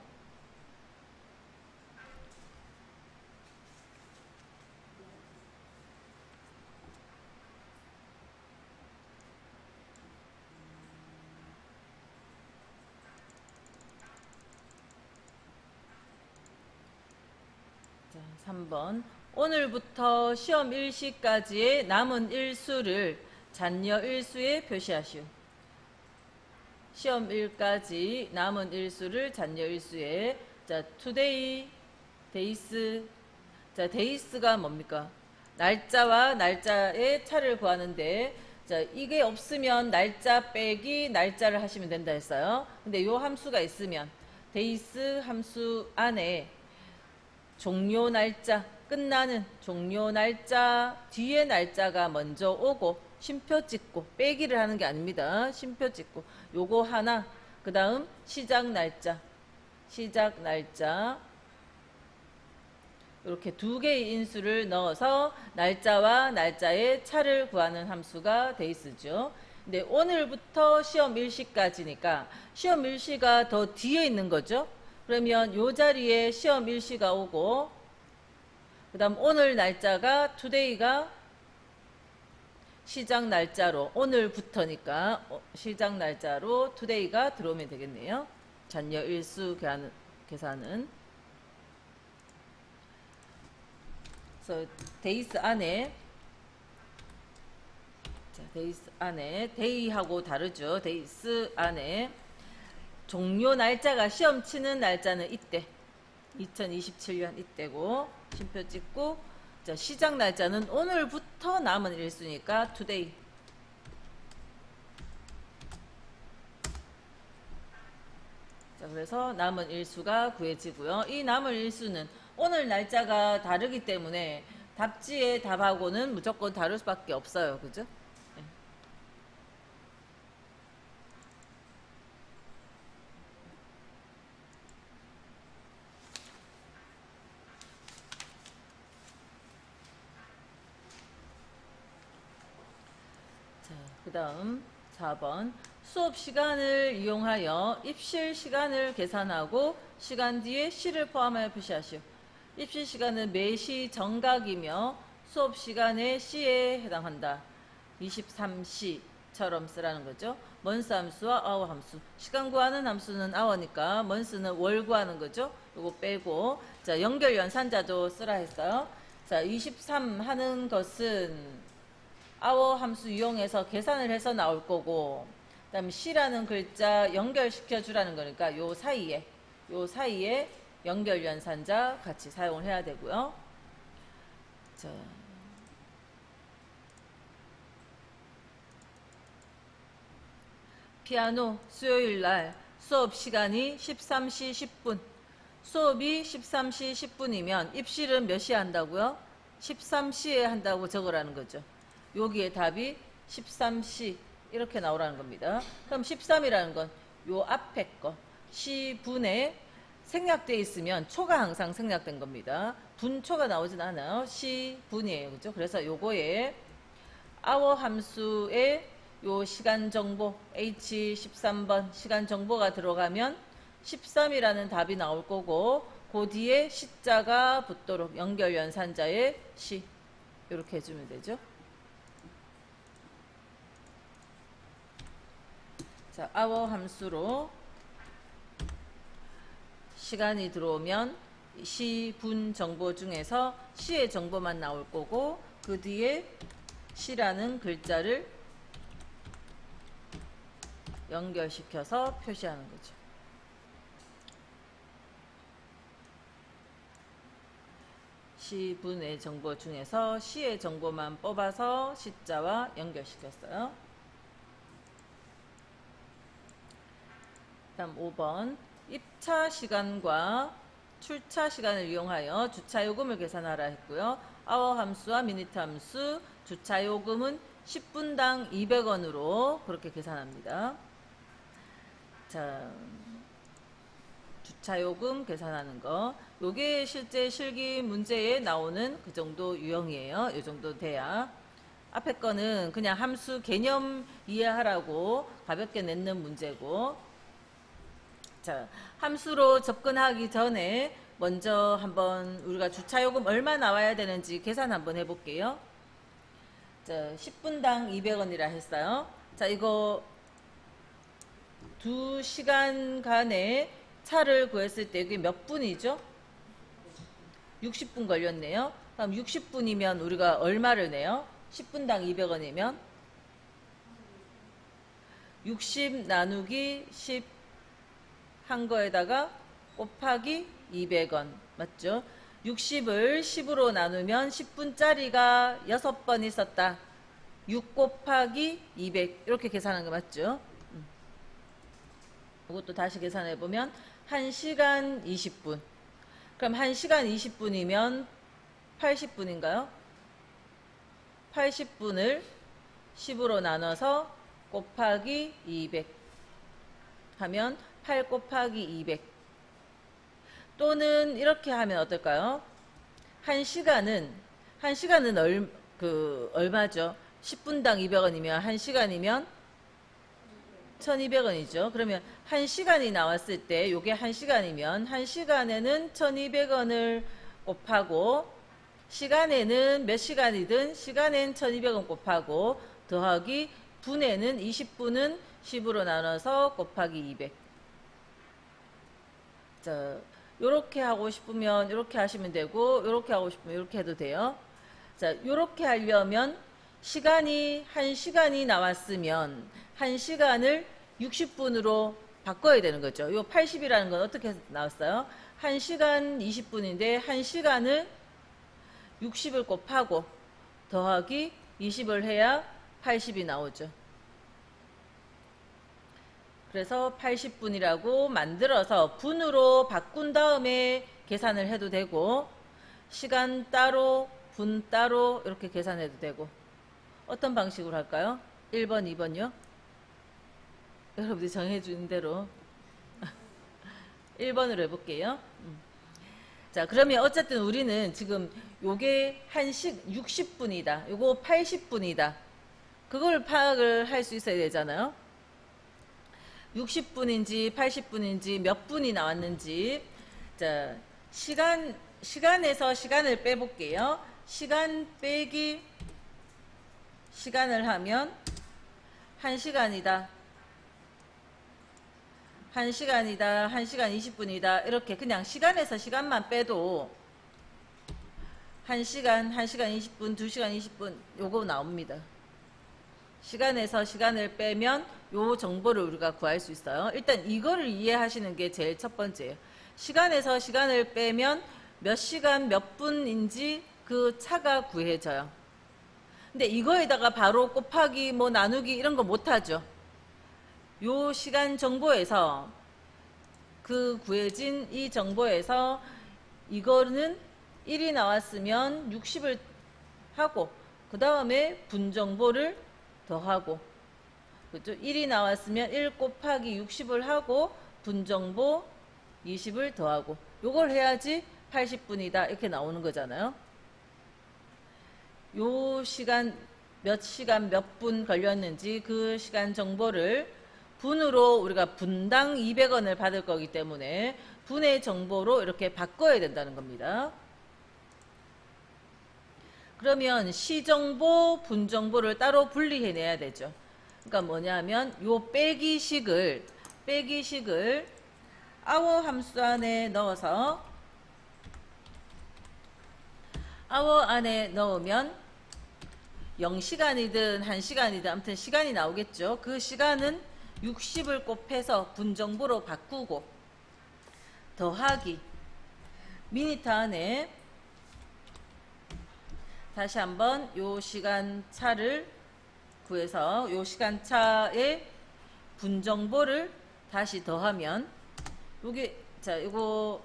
자, 3번. 오늘부터 시험 일시까지의 남은 일수를 잔여 일수에 표시하시오. 시험 일까지 남은 일수를 잔여 일수에. 자, today, days. 자, days가 뭡니까? 날짜와 날짜의 차를 구하는데, 자, 이게 없으면 날짜 빼기 날짜를 하시면 된다 했어요. 근데 요 함수가 있으면 days 함수 안에 종료 날짜, 끝나는 종료 날짜 뒤에 날짜가 먼저 오고 쉼표 찍고 빼기를 하는 게 아닙니다. 쉼표 찍고 요거 하나, 그 다음 시작 날짜 이렇게 두 개의 인수를 넣어서 날짜와 날짜의 차를 구하는 함수가 데이스죠. 근데 오늘부터 시험 일시까지니까 시험 일시가 더 뒤에 있는 거죠. 그러면 요 자리에 시험 일시가 오고 그 다음 오늘 날짜가 today가 시작 날짜로 오늘부터니까 시작 날짜로 today가 들어오면 되겠네요. 잔여 일수 계산은 그래서 데이스 안에 데이스 안에 데이하고 다르죠. 데이스 안에 종료 날짜가 시험 치는 날짜는 이때 2027년 이때고 쉼표 찍고 자, 시작 날짜는 오늘부터 남은 일수니까 today 자, 그래서 남은 일수가 구해지고요. 이 남은 일수는 오늘 날짜가 다르기 때문에 답지의 답하고는 무조건 다를 수밖에 없어요. 그죠? 네. 자, 그 다음 4번 수업 시간을 이용하여 입실 시간을 계산하고 시간 뒤에 시를 포함하여 표시하시오. 입실 시간은 매시 정각이며 수업 시간의 시에 해당한다. 23시처럼 쓰라는 거죠. 먼스 함수와 아워 함수. 시간 구하는 함수는 아워니까 먼스는 월 구하는 거죠. 요거 빼고 자 연결 연산자도 쓰라 했어요. 자 23 하는 것은 아워 함수 이용해서 계산을 해서 나올 거고 그 다음에 시라는 글자 연결시켜 주라는 거니까 요 사이에 연결 연산자 같이 사용을 해야 되고요. 자, 피아노 수요일 날 수업 시간이 13시 10분. 수업이 13시 10분이면 입실은 몇 시에 한다고요? 13시에 한다고 적으라는 거죠. 여기에 답이 13시 이렇게 나오라는 겁니다. 그럼 13이라는 건 요 앞에 거 시분에 생략되어 있으면 초가 항상 생략된 겁니다. 분초가 나오진 않아요. 시분이에요. 그죠? 그래서 요거에 hour 함수에 요 시간 정보 H13번 시간 정보가 들어가면 13이라는 답이 나올 거고 그 뒤에 시자가 붙도록 연결 연산자의 시 이렇게 해주면 되죠. 자, hour 함수로 시간이 들어오면 시, 분 정보 중에서 시의 정보만 나올 거고 그 뒤에 시라는 글자를 연결시켜서 표시하는 거죠. 시, 분의 정보 중에서 시의 정보만 뽑아서 시자와 연결시켰어요. 다음 5번 입차 시간과 출차 시간을 이용하여 주차 요금을 계산하라 했고요. hour 함수와 미니트 함수 주차 요금은 10분당 200원으로 그렇게 계산합니다. 자, 주차 요금 계산하는 거. 요게 실제 실기 문제에 나오는 그 정도 유형이에요. 이 정도 돼야. 앞에 거는 그냥 함수 개념 이해하라고 가볍게 냈는 문제고 자, 함수로 접근하기 전에 먼저 한번 우리가 주차요금 얼마 나와야 되는지 계산 한번 해볼게요. 자, 10분당 200원이라 했어요. 자, 이거 2시간간의 차를 구했을 때 이게 몇 분이죠? 60분 걸렸네요. 그럼 60분이면 우리가 얼마를 내요? 10분당 200원이면 60 나누기 10 한 거에다가 곱하기 200원 맞죠? 60을 10으로 나누면 10분짜리가 6번 있었다. 6 곱하기 200 이렇게 계산한 거 맞죠? 이것도 다시 계산해보면 1시간 20분 그럼 1시간 20분이면 80분인가요? 80분을 10으로 나눠서 곱하기 200 하면 8 곱하기 200 또는 이렇게 하면 어떨까요? 한 시간은 얼마죠? 10분당 200원이면 1시간이면 1200원이죠. 그러면 1시간이 나왔을 때 요게 1시간이면 1시간에는 1200원을 곱하고 시간에는 몇 시간이든 시간엔 1200원 곱하고 더하기 분에는 20분은 10으로 나눠서 곱하기 200. 자, 요렇게 하고 싶으면 요렇게 하시면 되고 요렇게 하고 싶으면 요렇게 해도 돼요. 자, 요렇게 하려면 시간이 1시간이 나왔으면 1시간을 60분으로 바꿔야 되는 거죠. 요 80이라는 건 어떻게 나왔어요? 1시간 20분인데 1시간을 60을 곱하고 더하기 20을 해야 80이 나오죠. 그래서 80분이라고 만들어서 분으로 바꾼 다음에 계산을 해도 되고 시간 따로 분 따로 이렇게 계산해도 되고 어떤 방식으로 할까요? 1번, 2번요? 여러분들이 정해주는 대로 1번으로 해볼게요. 자, 그러면 어쨌든 우리는 지금 요게 60분이다. 요거 80분이다. 그걸 파악을 할 수 있어야 되잖아요. 60분인지 80분인지 몇 분이 나왔는지. 자, 시간에서 시간을 빼볼게요. 시간 빼기 시간을 하면 1시간이다. 1시간이다. 1시간 20분이다. 이렇게 그냥 시간에서 시간만 빼도 1시간, 1시간 20분, 2시간 20분 요거 나옵니다. 시간에서 시간을 빼면 요 정보를 우리가 구할 수 있어요. 일단 이거를 이해하시는 게 제일 첫 번째예요. 시간에서 시간을 빼면 몇 시간 몇 분인지 그 차가 구해져요. 근데 이거에다가 바로 곱하기 뭐 나누기 이런 거 못하죠. 요 시간 정보에서 그 구해진 이 정보에서 이거는 1이 나왔으면 60을 하고 그 다음에 분 정보를 더하고 그렇죠? 1이 나왔으면 1 곱하기 60을 하고 분 정보 20을 더하고 요걸 해야지 80분이다 이렇게 나오는 거잖아요. 요 시간 몇 분 걸렸는지 그 시간 정보를 분으로 우리가 분당 200원을 받을 거기 때문에 분의 정보로 이렇게 바꿔야 된다는 겁니다. 그러면 시정보, 분정보를 따로 분리해내야 되죠. 그러니까 뭐냐면 요 빼기식을 hour 함수 안에 넣어서 hour 안에 넣으면 0시간이든 1시간이든 아무튼 시간이 나오겠죠. 그 시간은 60을 곱해서 분정보로 바꾸고 더하기 미니트 안에 다시 한번 요 시간 차를 구해서 요 시간 차의 분정보를 다시 더하면 요게 자 요거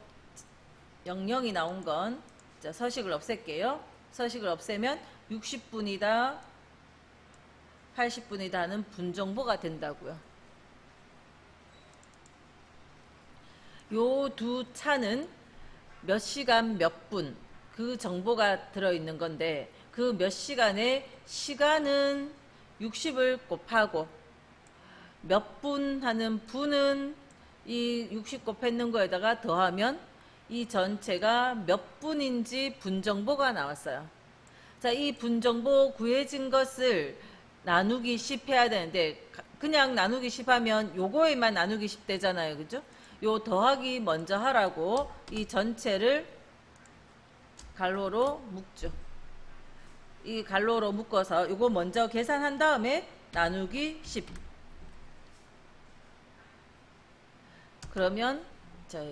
00이 나온 건 자 서식을 없앨게요. 서식을 없애면 60분이다 80분이다 하는 분정보가 된다고요. 요 두 차는 몇 시간 몇 분 그 정보가 들어있는 건데 그 몇 시간에 시간은 60을 곱하고 몇 분 하는 분은 이 60 곱했는 거에다가 더하면 이 전체가 몇 분인지 분정보가 나왔어요. 자, 이 분정보 구해진 것을 나누기 10 해야 되는데 그냥 나누기 10 하면 요거에만 나누기 10 되잖아요. 그죠? 요 더하기 먼저 하라고 이 전체를 갈로로 묶죠. 이 갈로로 묶어서 요거 먼저 계산한 다음에 나누기 10. 그러면 자,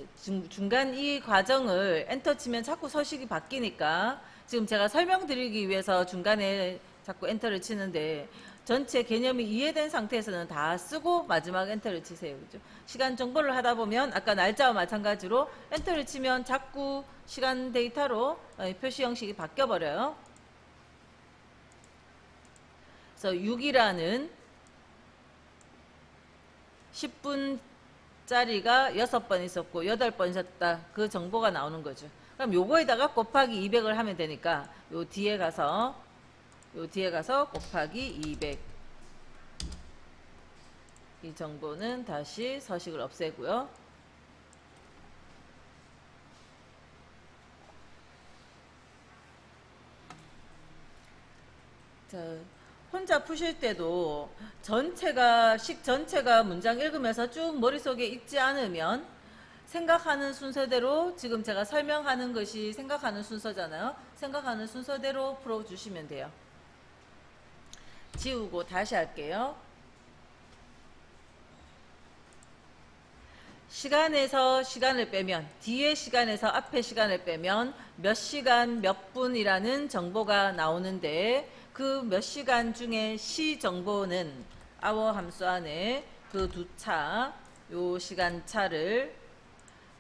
중간 이 과정을 엔터 치면 자꾸 서식이 바뀌니까 지금 제가 설명드리기 위해서 중간에 자꾸 엔터를 치는데 전체 개념이 이해된 상태에서는 다 쓰고 마지막 엔터를 치세요. 그죠? 시간 정보를 하다 보면 아까 날짜와 마찬가지로 엔터를 치면 자꾸 시간 데이터로 표시 형식이 바뀌어 버려요. 그래서 6이라는 10분짜리가 6번 있었고 8번 있었다. 그 정보가 나오는 거죠. 그럼 요거에다가 곱하기 200을 하면 되니까 요 뒤에 가서 곱하기 200. 이 정보는 다시 서식을 없애고요. 자, 혼자 푸실 때도 식 전체가 문장 읽으면서 쭉 머릿속에 있지 않으면 생각하는 순서대로, 지금 제가 설명하는 것이 생각하는 순서잖아요. 생각하는 순서대로 풀어주시면 돼요. 지우고 다시 할게요. 시간에서 시간을 빼면, 뒤에 시간에서 앞에 시간을 빼면 몇 시간 몇 분이라는 정보가 나오는데, 그 몇 시간 중에 시 정보는 hour 함수 안에 그 두 차, 요 시간 차를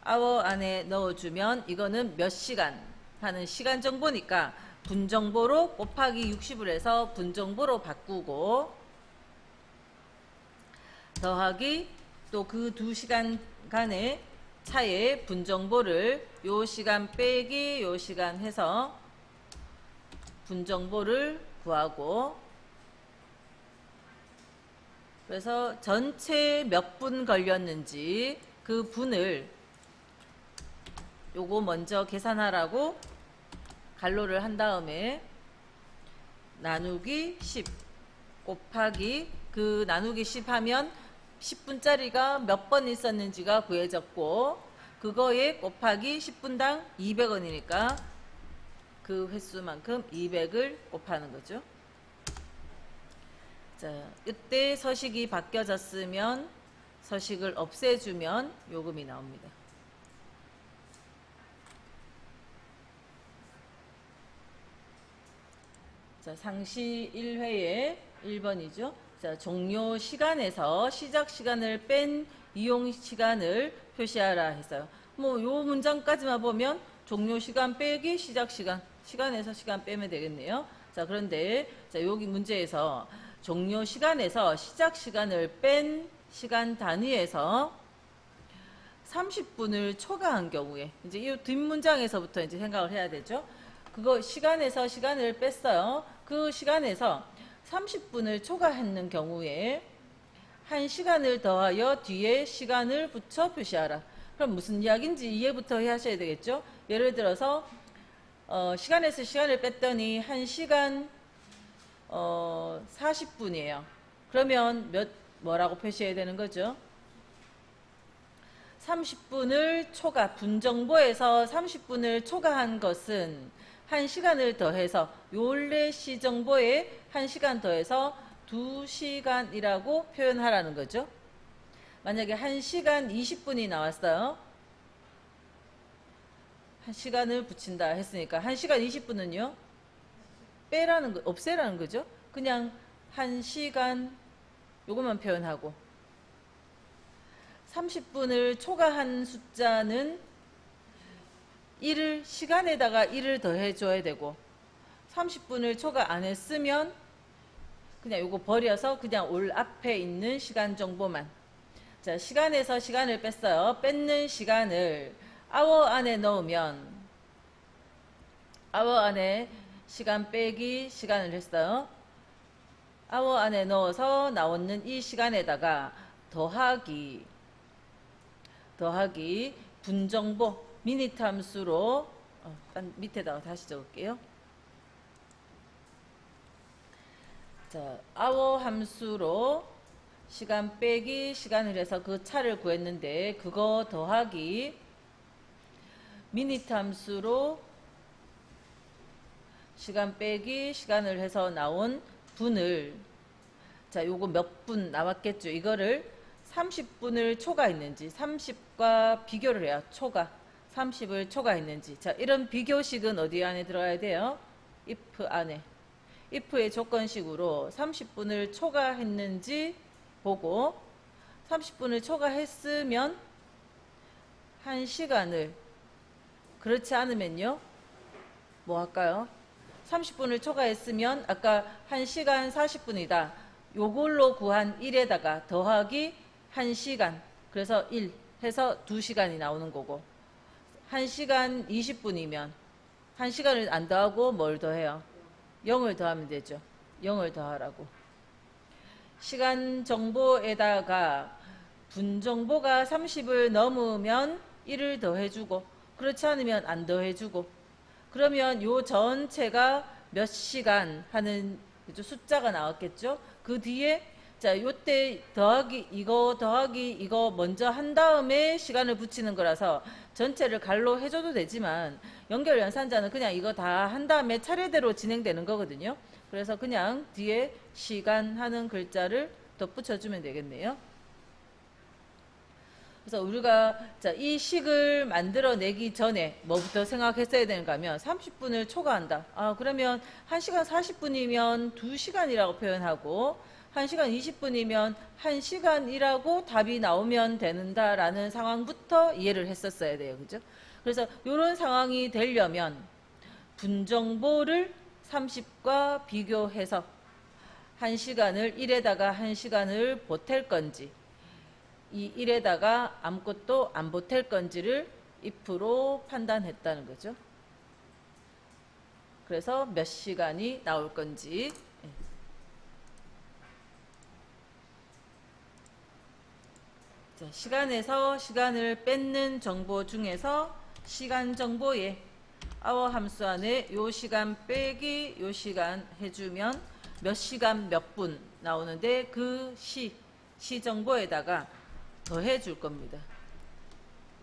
hour 안에 넣어주면 이거는 몇 시간 하는 시간 정보니까 분 정보로 곱하기 60을 해서 분 정보로 바꾸고, 더하기 또 그 2시간간의 차의 분 정보를 요 시간 빼기 요 시간 해서 분 정보를 구하고, 그래서 전체 몇 분 걸렸는지 그 분을 요거 먼저 계산하라고 갈로를 한 다음에 나누기 10 곱하기 그 나누기 10 하면 10분짜리가 몇 번 있었는지가 구해졌고, 그거에 곱하기 10분당 200원이니까 그 횟수만큼 200을 곱하는 거죠. 자, 이때 서식이 바뀌어졌으면 서식을 없애주면 요금이 나옵니다. 자, 상시 1회에 1번이죠. 자, 종료 시간에서 시작 시간을 뺀 이용 시간을 표시하라 했어요. 뭐 요 문장까지만 보면 종료 시간 빼기 시작 시간, 시간에서 시간 빼면 되겠네요. 자, 그런데 자, 여기 문제에서 종료 시간에서 시작 시간을 뺀 시간 단위에서 30분을 초과한 경우에, 이제 이 뒷문장에서부터 이제 생각을 해야 되죠. 그거 시간에서 시간을 뺐어요. 그 시간에서 30분을 초과했는 경우에 1시간을 더하여 뒤에 시간을 붙여 표시하라. 그럼 무슨 이야기인지 이해부터 하셔야 되겠죠. 예를 들어서 시간에서 시간을 뺐더니 1시간 40분이에요. 그러면 뭐라고 표시해야 되는 거죠? 30분을 초과, 분정보에서 30분을 초과한 것은 1시간을 더해서 요래 시정보에 1시간 더해서 2시간이라고 표현하라는 거죠. 만약에 1시간 20분이 나왔어요. 1시간을 붙인다 했으니까 1시간 20분은요? 빼라는 거, 없애라는 거죠. 그냥 1시간 요것만 표현하고, 30분을 초과한 숫자는 1을 시간에다가 1을 더해 줘야 되고, 30분을 초과 안 했으면 그냥 요거 버려서 그냥 올 앞에 있는 시간 정보만. 자, 시간에서 시간을 뺐어요. 뺏는 시간을 hour 안에 넣으면 hour 안에 시간 빼기 시간을 했어요. hour 안에 넣어서 나오는 이 시간에다가 더하기 분정보 미니트 함수로 밑에다가 다시 적을게요. 자, hour 함수로 시간 빼기 시간을 해서 그 차를 구했는데, 그거 더하기 미니트 함수로 시간 빼기 시간을 해서 나온 분을, 자, 요거 몇 분 나왔겠죠. 이거를 30분을 초과했는지 30과 비교를 해요. 초과 30을 초과했는지. 자, 이런 비교식은 어디 안에 들어가야 돼요? if 안에. if의 조건식으로 30분을 초과했는지 보고, 30분을 초과했으면 1시간을, 그렇지 않으면요 뭐 할까요? 30분을 초과했으면 아까 1시간 40분이다. 요걸로 구한 1에다가 더하기 1시간, 그래서 1 해서 2시간이 나오는 거고, 1시간 20분이면 1시간을 안 더하고 뭘 더해요? 0을 더하면 되죠. 0을 더하라고. 시간 정보에다가 분 정보가 30을 넘으면 1을 더해주고, 그렇지 않으면 안 더해주고, 그러면 요 전체가 몇 시간 하는 그죠? 숫자가 나왔겠죠? 그 뒤에 자, 요때 더하기 이거 먼저 한 다음에 시간을 붙이는 거라서 전체를 갈로 해줘도 되지만 연결 연산자는 그냥 이거 다 한 다음에 차례대로 진행되는 거거든요. 그래서 그냥 뒤에 시간 하는 글자를 덧붙여주면 되겠네요. 그래서 우리가 자, 이 식을 만들어내기 전에 뭐부터 생각했어야 되는가 하면 30분을 초과한다. 그러면 1시간 40분이면 2시간이라고 표현하고 1시간 20분이면 1시간이라고 답이 나오면 되는다라는 상황부터 이해를 했었어야 돼요. 그죠? 그래서 이런 상황이 되려면 분정보를 30과 비교해서 1시간을 1에다가 1시간을 보탤 건지 이 1에다가 아무것도 안 보탤 건지를 if로 판단했다는 거죠. 그래서 몇 시간이 나올 건지. 자, 시간에서 시간을 뺏는 정보 중에서 시간 정보에 hour 함수 안에 요 시간 빼기 요 시간 해주면 몇 시간 몇 분 나오는데 그 시 정보에다가 더해 줄 겁니다.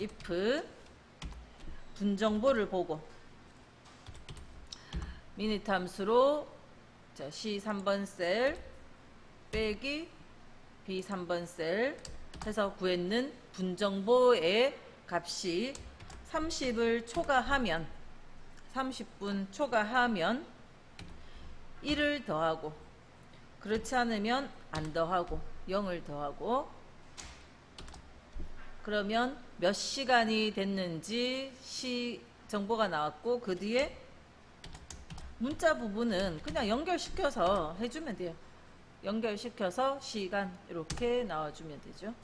if 분 정보를 보고 미니트 함수로 자, C 3번 셀 빼기 B 3번 셀 해서 구했는 분 정보의 값이 30을 초과하면 30분 초과하면 1을 더하고 그렇지 않으면 안 더하고 0을 더하고 그러면 몇 시간이 됐는지 시 정보가 나왔고 그 뒤에 문자 부분은 그냥 연결시켜서 해주면 돼요. 연결시켜서 시간 이렇게 나와주면 되죠.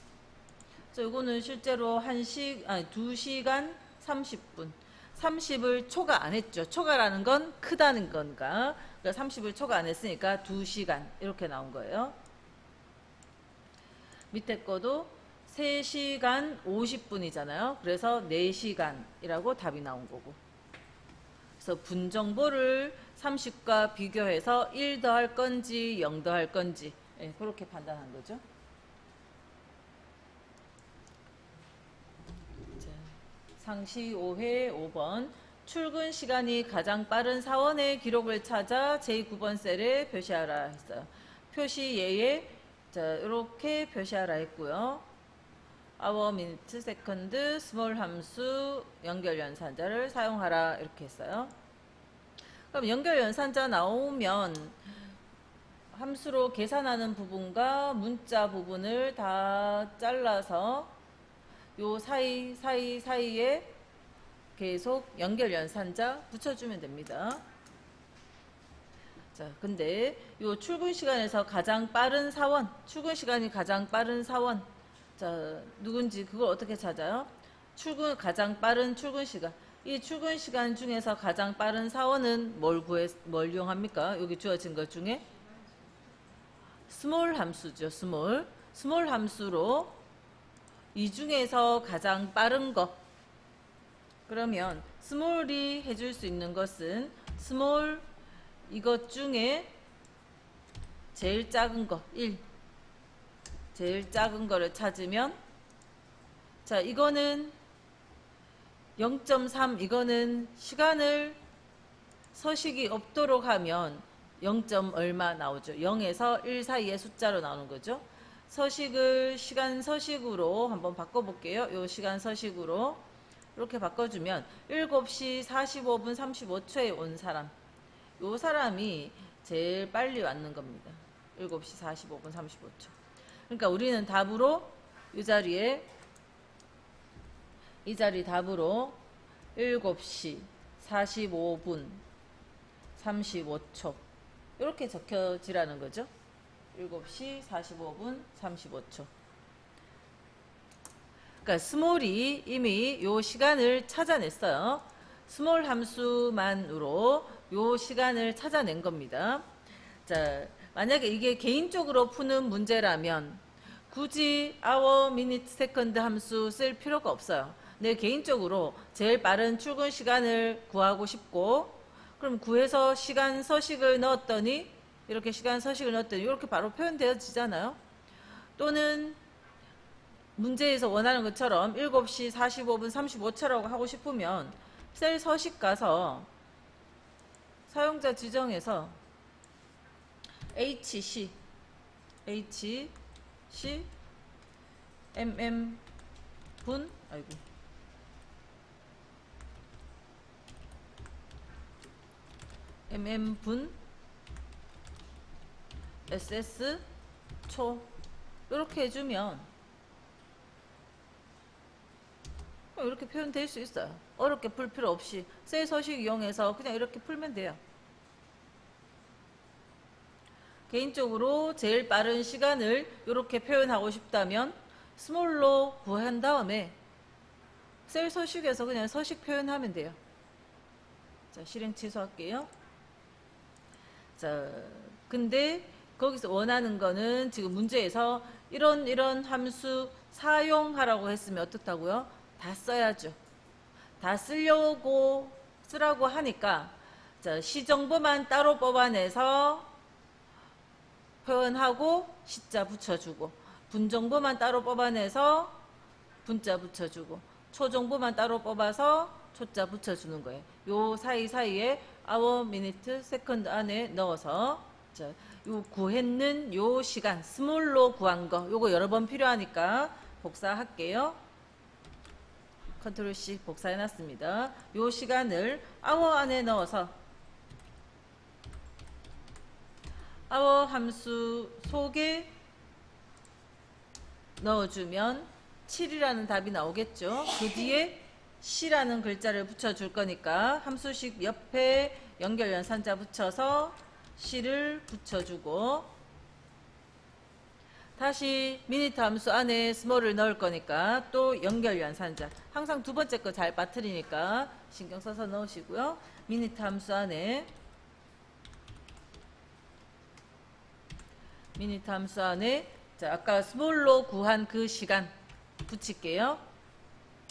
이거는 실제로 2시간 30분 30을 초과 안 했죠. 초과라는 건 크다는 건가. 그러니까 30을 초과 안 했으니까 2시간 이렇게 나온 거예요. 밑에 거도 3시간 50분이잖아요. 그래서 4시간이라고 답이 나온 거고. 그래서 분 정보를 30과 비교해서 1 더할 건지 0 더할 건지 그렇게 판단한 거죠. 상시 5회 5번 출근 시간이 가장 빠른 사원의 기록을 찾아 제9번 셀에 표시하라 했어요. 표시 예에 이렇게 표시하라 했고요. hour, minute, second, small 함수 연결 연산자를 사용하라 이렇게 했어요. 그럼 연결 연산자 나오면 함수로 계산하는 부분과 문자 부분을 다 잘라서 요 사이에 계속 연결 연산자 붙여주면 됩니다. 자, 근데 요 출근 시간에서 가장 빠른 사원, 출근 시간이 가장 빠른 사원, 자, 누군지 그걸 어떻게 찾아요? 가장 빠른 출근 시간. 이 출근 시간 중에서 가장 빠른 사원은 뭘 이용합니까? 여기 주어진 것 중에 스몰 함수죠. 스몰 함수로 이 중에서 가장 빠른 거. 그러면 스몰이 해줄 수 있는 것은 스몰 이것 중에 제일 작은 거 1. 제일 작은 거를 찾으면 자, 이거는 0.3 이거는 시간을 서식이 없도록 하면 0. 얼마 나오죠. 0에서 1 사이의 숫자로 나오는 거죠. 서식을 시간 서식으로 한번 바꿔볼게요. 요 시간 서식으로 이렇게 바꿔주면 7시 45분 35초에 온 사람, 요 사람이 제일 빨리 왔는 겁니다. 7시 45분 35초. 그러니까 우리는 답으로 이 자리 답으로 7시 45분 35초 이렇게 적혀지라는 거죠. 7시 45분 35초. 그러니까 스몰이 이미 요 시간을 찾아냈어요. 스몰 함수만으로 요 시간을 찾아낸 겁니다. 자, 만약에 이게 개인적으로 푸는 문제라면 굳이 hour, minute, second 함수 쓸 필요가 없어요. 내 개인적으로 제일 빠른 출근 시간을 구하고 싶고, 그럼 구해서 시간 서식을 넣었더니 이렇게 시간 서식을 넣었더니 이렇게 바로 표현되어지잖아요. 또는 문제에서 원하는 것처럼 7시 45분 35초라고 하고 싶으면 셀 서식 가서 사용자 지정에서 HC 분 분 SS 초 이렇게 해주면 이렇게 표현될 수 있어요. 어렵게 풀 필요 없이 셀 서식 이용해서 그냥 이렇게 풀면 돼요. 개인적으로 제일 빠른 시간을 이렇게 표현하고 싶다면 스몰로 구한 다음에 셀 서식에서 그냥 서식 표현하면 돼요. 자, 실행 취소할게요. 자, 근데 거기서 원하는 거는 지금 문제에서 이런 함수 사용하라고 했으면 어떻다고요? 다 써야죠. 다 쓰라고 하니까 자, 시정보만 따로 뽑아내서 표현하고 시자 붙여주고, 분정보만 따로 뽑아내서 분자 붙여주고, 초정보만 따로 뽑아서 초자 붙여주는 거예요. 요 사이사이에 hour, minute, second 안에 넣어서 자, 요 구했는 요 시간 스몰로 구한 거 요거 여러 번 필요하니까 복사할게요. 컨트롤 C 복사해 놨습니다. 요 시간을 hour 안에 넣어서 hour 함수 속에 넣어주면 7이라는 답이 나오겠죠. 그 뒤에 C라는 글자를 붙여줄 거니까 함수식 옆에 연결연산자 붙여서 C를 붙여주고, 다시 미니트 함수 안에 스몰을 넣을 거니까 또 연결연산자, 항상 두 번째 거 잘 빠뜨리니까 신경 써서 넣으시고요. 미니트 함수 안에 자, 아까 스몰로 구한 그 시간 붙일게요.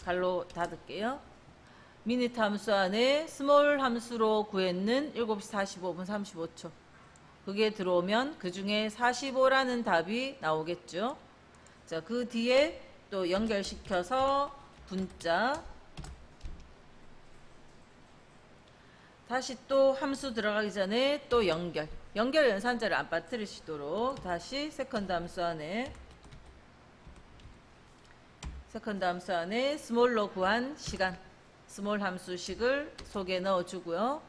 갈로 닫을게요. 미니트 함수 안에 스몰 함수로 구했는 7시 45분 35초. 그게 들어오면 그 중에 45라는 답이 나오겠죠. 자, 그 뒤에 또 연결시켜서 분자, 다시 또 함수 들어가기 전에 또 연결 연산자를 안 빠뜨리시도록 다시 세컨드 함수 안에 스몰로 구한 시간, 스몰 함수식을 속에 넣어주고요.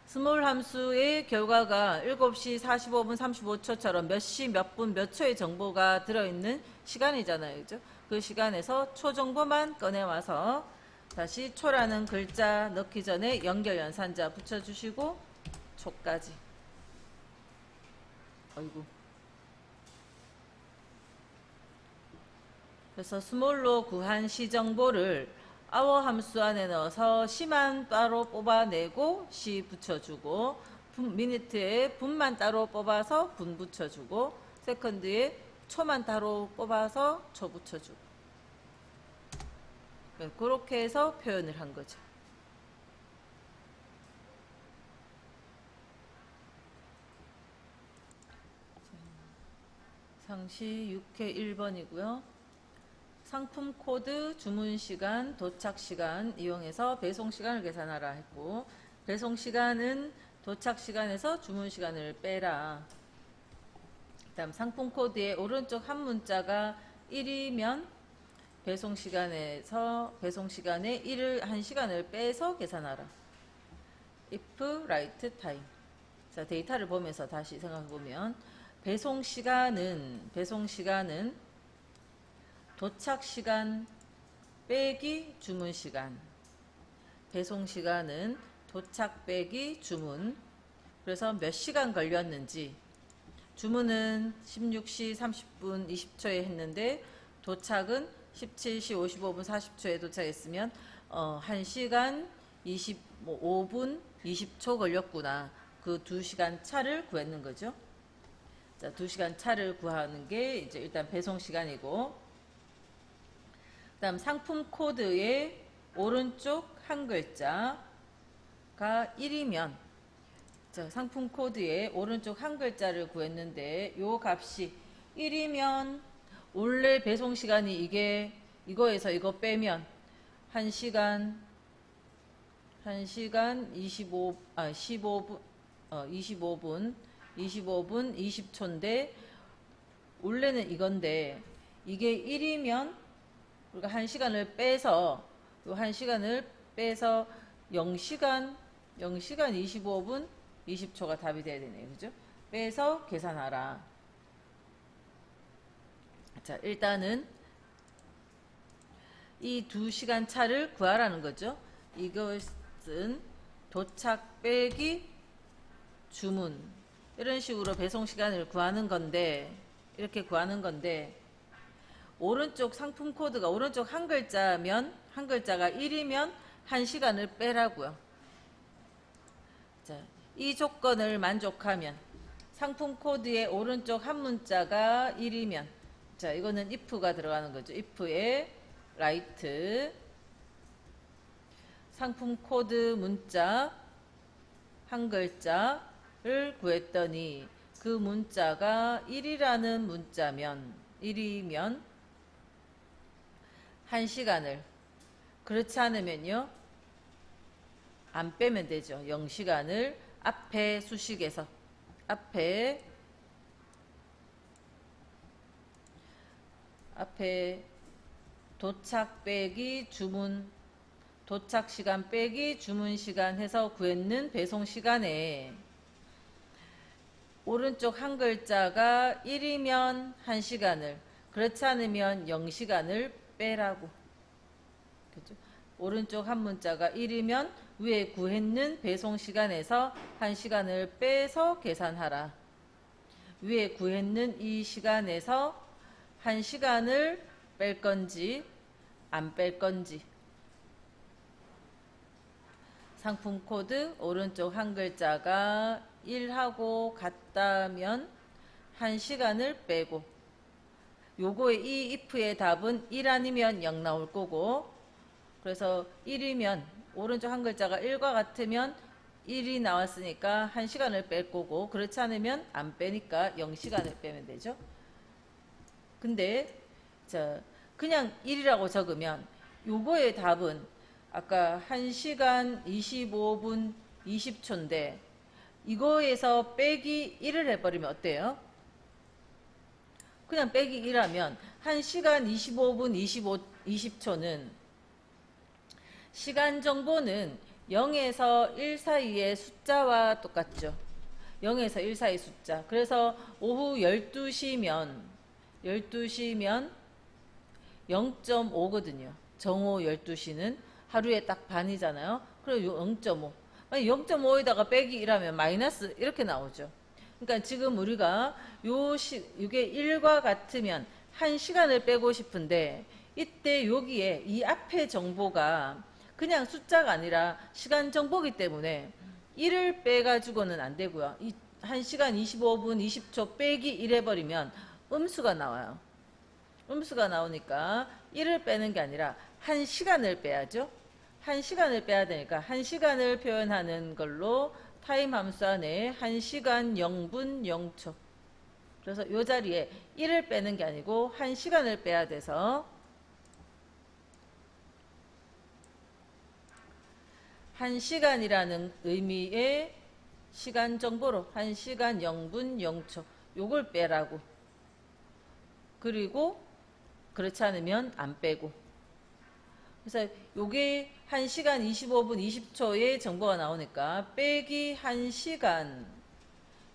스몰 함수의 결과가 7시 45분 35초처럼 몇 시, 몇 분, 몇 초의 정보가 들어있는 시간이잖아요. 그죠? 그 시간에서 초 정보만 꺼내와서 다시 초라는 글자 넣기 전에 연결연산자 붙여주시고 초까지. 어이구. 그래서 스몰로 구한 시 정보를 hour 함수 안에 넣어서 시만 따로 뽑아내고 시 붙여주고, 미니트에 분만 따로 뽑아서 분 붙여주고, 세컨드에 초만 따로 뽑아서 초 붙여주고, 그렇게 해서 표현을 한 거죠. 상시 6회 1번이고요. 상품 코드, 주문 시간, 도착 시간 이용해서 배송 시간을 계산하라 했고, 배송 시간은 도착 시간에서 주문 시간을 빼라. 그다음 상품 코드의 오른쪽 한 문자가 1이면 배송 시간에서 배송 시간에 1시간을 빼서 계산하라. if write time. 자, 데이터를 보면서 다시 생각해 보면 배송 시간은 도착 시간 빼기 주문 시간. 배송 시간은 도착 빼기 주문. 그래서 몇 시간 걸렸는지, 주문은 16시 30분 20초에 했는데 도착은 17시 55분 40초에 도착했으면 1시간 25분 20초 걸렸구나. 그 2시간 차를 구했는 거죠. 자, 2시간 차를 구하는 게 이제 일단 배송 시간이고, 그다음 상품 코드의 오른쪽 한 글자가 1이면, 자, 상품 코드의 오른쪽 한 글자를 구했는데 요 값이 1이면 원래 배송 시간이 이거에서 이거 빼면 1시간 15분 20초인데 원래는 이건데 이게 1이면 우리가 1시간을 빼서 요 1시간을 빼서 0시간 25분 20초가 답이 돼야 되네요. 그죠? 빼서 계산하라. 자, 일단은 이 2시간 차를 구하라는 거죠. 이것은 도착 빼기 주문, 이런 식으로 배송 시간을 구하는 건데, 이렇게 구하는 건데, 오른쪽 상품 코드가 오른쪽 한 글자면, 한 글자가 1이면 1시간을 빼라고요. 자, 이 조건을 만족하면 상품 코드의 오른쪽 한 문자가 1이면, 자, 이거는 if가 들어가는 거죠. if에 write 상품 코드 문자 한 글자를 구했더니 그 문자가 1이라는 문자면 1이면 1시간을, 그렇지 않으면요 안 빼면 되죠. 0시간을 앞에 수식에서 앞에 도착 빼기 주문, 도착 시간 빼기 주문 시간 해서 구했는 배송 시간에 오른쪽 한 글자가 1이면 1시간을, 그렇지 않으면 0시간을 빼라고. 그죠? 오른쪽 한 문자가 1이면 위에 구했는 배송 시간에서 1시간을 빼서 계산하라. 위에 구했는 이 시간에서 1시간을 뺄 건지 안 뺄 건지. 상품 코드 오른쪽 한 글자가 1하고 같다면 1시간을 빼고, 요거의 이 if의 답은 1 아니면 0 나올 거고, 그래서 1이면 오른쪽 한 글자가 1과 같으면 1이 나왔으니까 1시간을 뺄 거고, 그렇지 않으면 안 빼니까 0시간을 빼면 되죠. 근데 자, 그냥 1이라고 적으면 요거의 답은 아까 1시간 25분 20초인데 이거에서 빼기 1을 해버리면 어때요? 그냥 빼기 1하면 1시간 25분 20초는 시간 정보는 0에서 1 사이의 숫자와 똑같죠. 0에서 1 사이 숫자. 그래서 오후 12시면 0.5거든요. 정오 12시는 하루에 딱 반이잖아요. 그리고 0.5. 0.5에다가 빼기 1하면 마이너스 이렇게 나오죠. 그러니까 지금 우리가 이게 1과 같으면 1시간을 빼고 싶은데 이때 여기에 이 앞에 정보가 그냥 숫자가 아니라 시간 정보이기 때문에 1을 빼가지고는 안 되고요. 1시간 25분 20초 빼기 1 해버리면 음수가 나와요. 음수가 나오니까 1을 빼는 게 아니라 1시간을 빼야죠. 1시간을 빼야 되니까 1시간을 표현하는 걸로 타임 함수 안에 1시간 0분 0초. 그래서 이 자리에 1을 빼는 게 아니고 1시간을 빼야 돼서 1시간이라는 의미의 시간 정보로 1시간 0분 0초 요걸 빼라고. 그리고 그렇지 않으면 안 빼고. 그래서 요게 1시간 25분 20초의 정보가 나오니까 빼기 1시간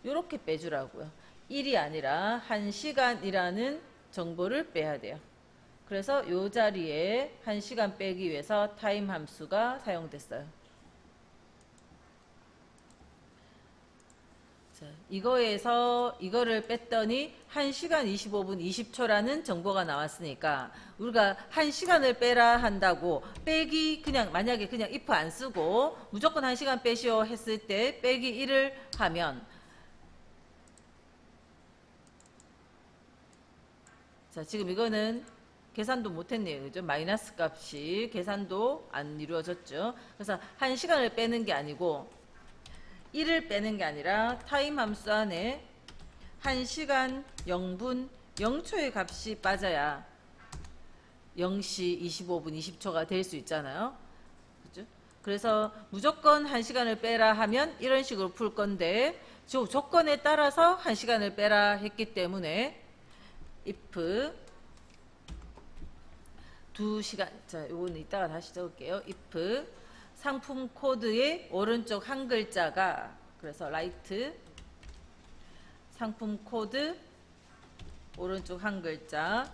요렇게 빼주라고요. 1이 아니라 1시간이라는 정보를 빼야 돼요. 그래서 요 자리에 1시간 빼기 위해서 타임 함수가 사용됐어요. 자, 이거에서 이거를 뺐더니 1시간 25분 20초라는 정보가 나왔으니까 우리가 1시간을 빼라 한다고 빼기 그냥 만약에 그냥 if 안 쓰고 무조건 1시간 빼시오 했을 때 빼기 1을 하면 자, 지금 이거는 계산도 못했네요. 그죠? 마이너스 값이 계산도 안 이루어졌죠. 그래서 1시간을 빼는 게 아니고 1을 빼는 게 아니라 타임 함수 안에 1시간 0분 0초의 값이 빠져야 0시 25분 20초가 될 수 있잖아요. 그죠? 그래서 무조건 1시간을 빼라 하면 이런 식으로 풀 건데 조건에 따라서 1시간을 빼라 했기 때문에 if 2시간, 자, 요거는 이따가 다시 적을게요. if 상품 코드의 오른쪽 한 글자가, 그래서 write 상품 코드 오른쪽 한 글자,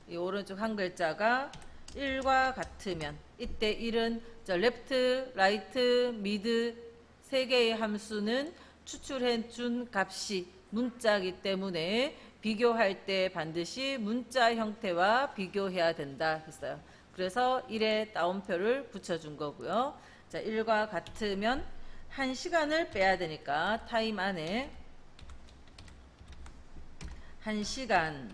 이 오른쪽 한 글자가 1과 같으면, 이때 1은 저 left, right, mid 세 개의 함수는 추출해 준 값이 문자이기 때문에 비교할 때 반드시 문자 형태와 비교해야 된다 했어요. 그래서 1에 따옴표를 붙여준 거고요. 자, 1과 같으면 1시간을 빼야 되니까 타임 안에 1시간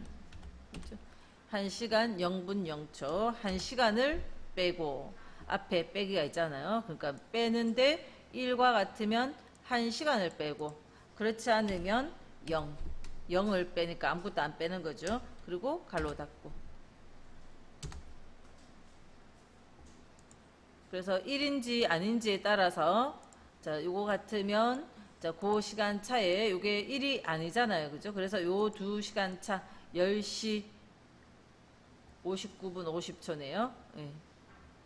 0분 0초 1시간을 빼고 앞에 빼기가 있잖아요. 그러니까 빼는데 1과 같으면 1시간을 빼고 그렇지 않으면 0을 빼니까 아무것도 안 빼는 거죠. 그리고 가로 닫고. 그래서 1인지 아닌지에 따라서 자, 요거 같으면 자, 그 시간 차에 요게 1이 아니잖아요. 그죠? 그래서 요 2시간 차 10시 59분 50초네요. 예.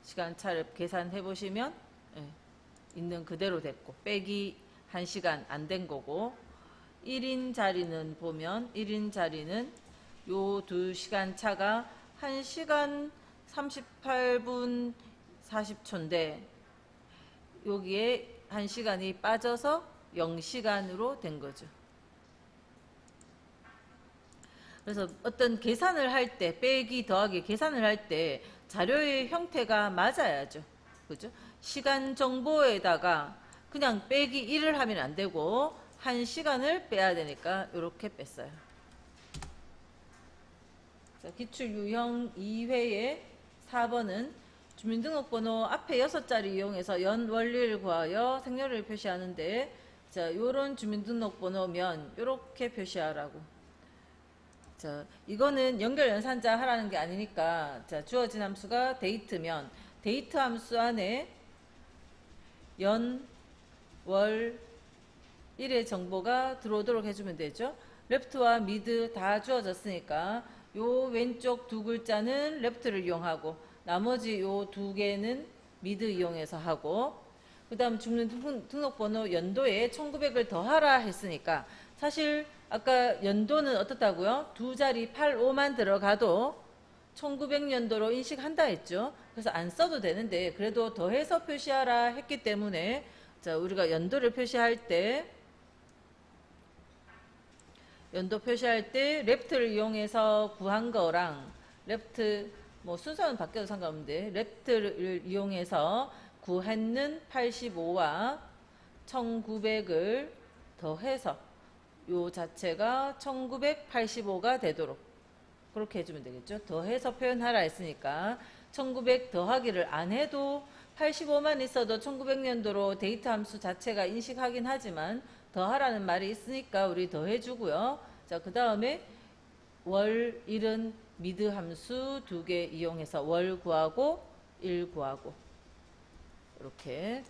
시간 차를 계산해 보시면 예. 있는 그대로 됐고 빼기 1시간 안 된 거고 1인 자리는 보면 1인 자리는 요 2시간 차가 1시간 38분 40초인데 여기에 1시간이 빠져서 0시간으로 된 거죠. 그래서 어떤 계산을 할 때 빼기 더하기 계산을 할 때 자료의 형태가 맞아야죠. 그죠? 시간 정보에다가 그냥 빼기 1을 하면 안 되고 1시간을 빼야 되니까 이렇게 뺐어요. 자, 기출 유형 2회의 4번은 주민등록번호 앞에 6자리 이용해서 연 원리를 구하여 생년월일 표시하는데 자, 요런 주민등록번호면 이렇게 표시하라고. 자, 이거는 연결 연산자 하라는 게 아니니까 자, 주어진 함수가 데이트면 데이트 함수 안에 연, 월, 일의 정보가 들어오도록 해주면 되죠. 레프트와 미드 다 주어졌으니까 요 왼쪽 두 글자는 레프트를 이용하고 나머지 요 두 개는 미드 이용해서 하고 그 다음 주민등록번호 연도에 1900을 더하라 했으니까 사실 아까 연도는 어떻다고요? 두 자리 85만 들어가도 1900년도로 인식한다 했죠. 그래서 안 써도 되는데 그래도 더해서 표시하라 했기 때문에 자, 우리가 연도를 표시할 때 레프트를 이용해서 구한 거랑 레프트 뭐 순서는 바뀌어도 상관없는데 레프트를 이용해서 구했는 85와 1900을 더해서 요 자체가 1985가 되도록 그렇게 해주면 되겠죠. 더해서 표현하라 했으니까 1900 더하기를 안 해도 85만 있어도 1900년도로 데이터 함수 자체가 인식하긴 하지만 더하라는 말이 있으니까 우리 더해주고요. 자, 그 다음에 월, 일은 미드 함수 2개 이용해서 월 구하고 일 구하고 이렇게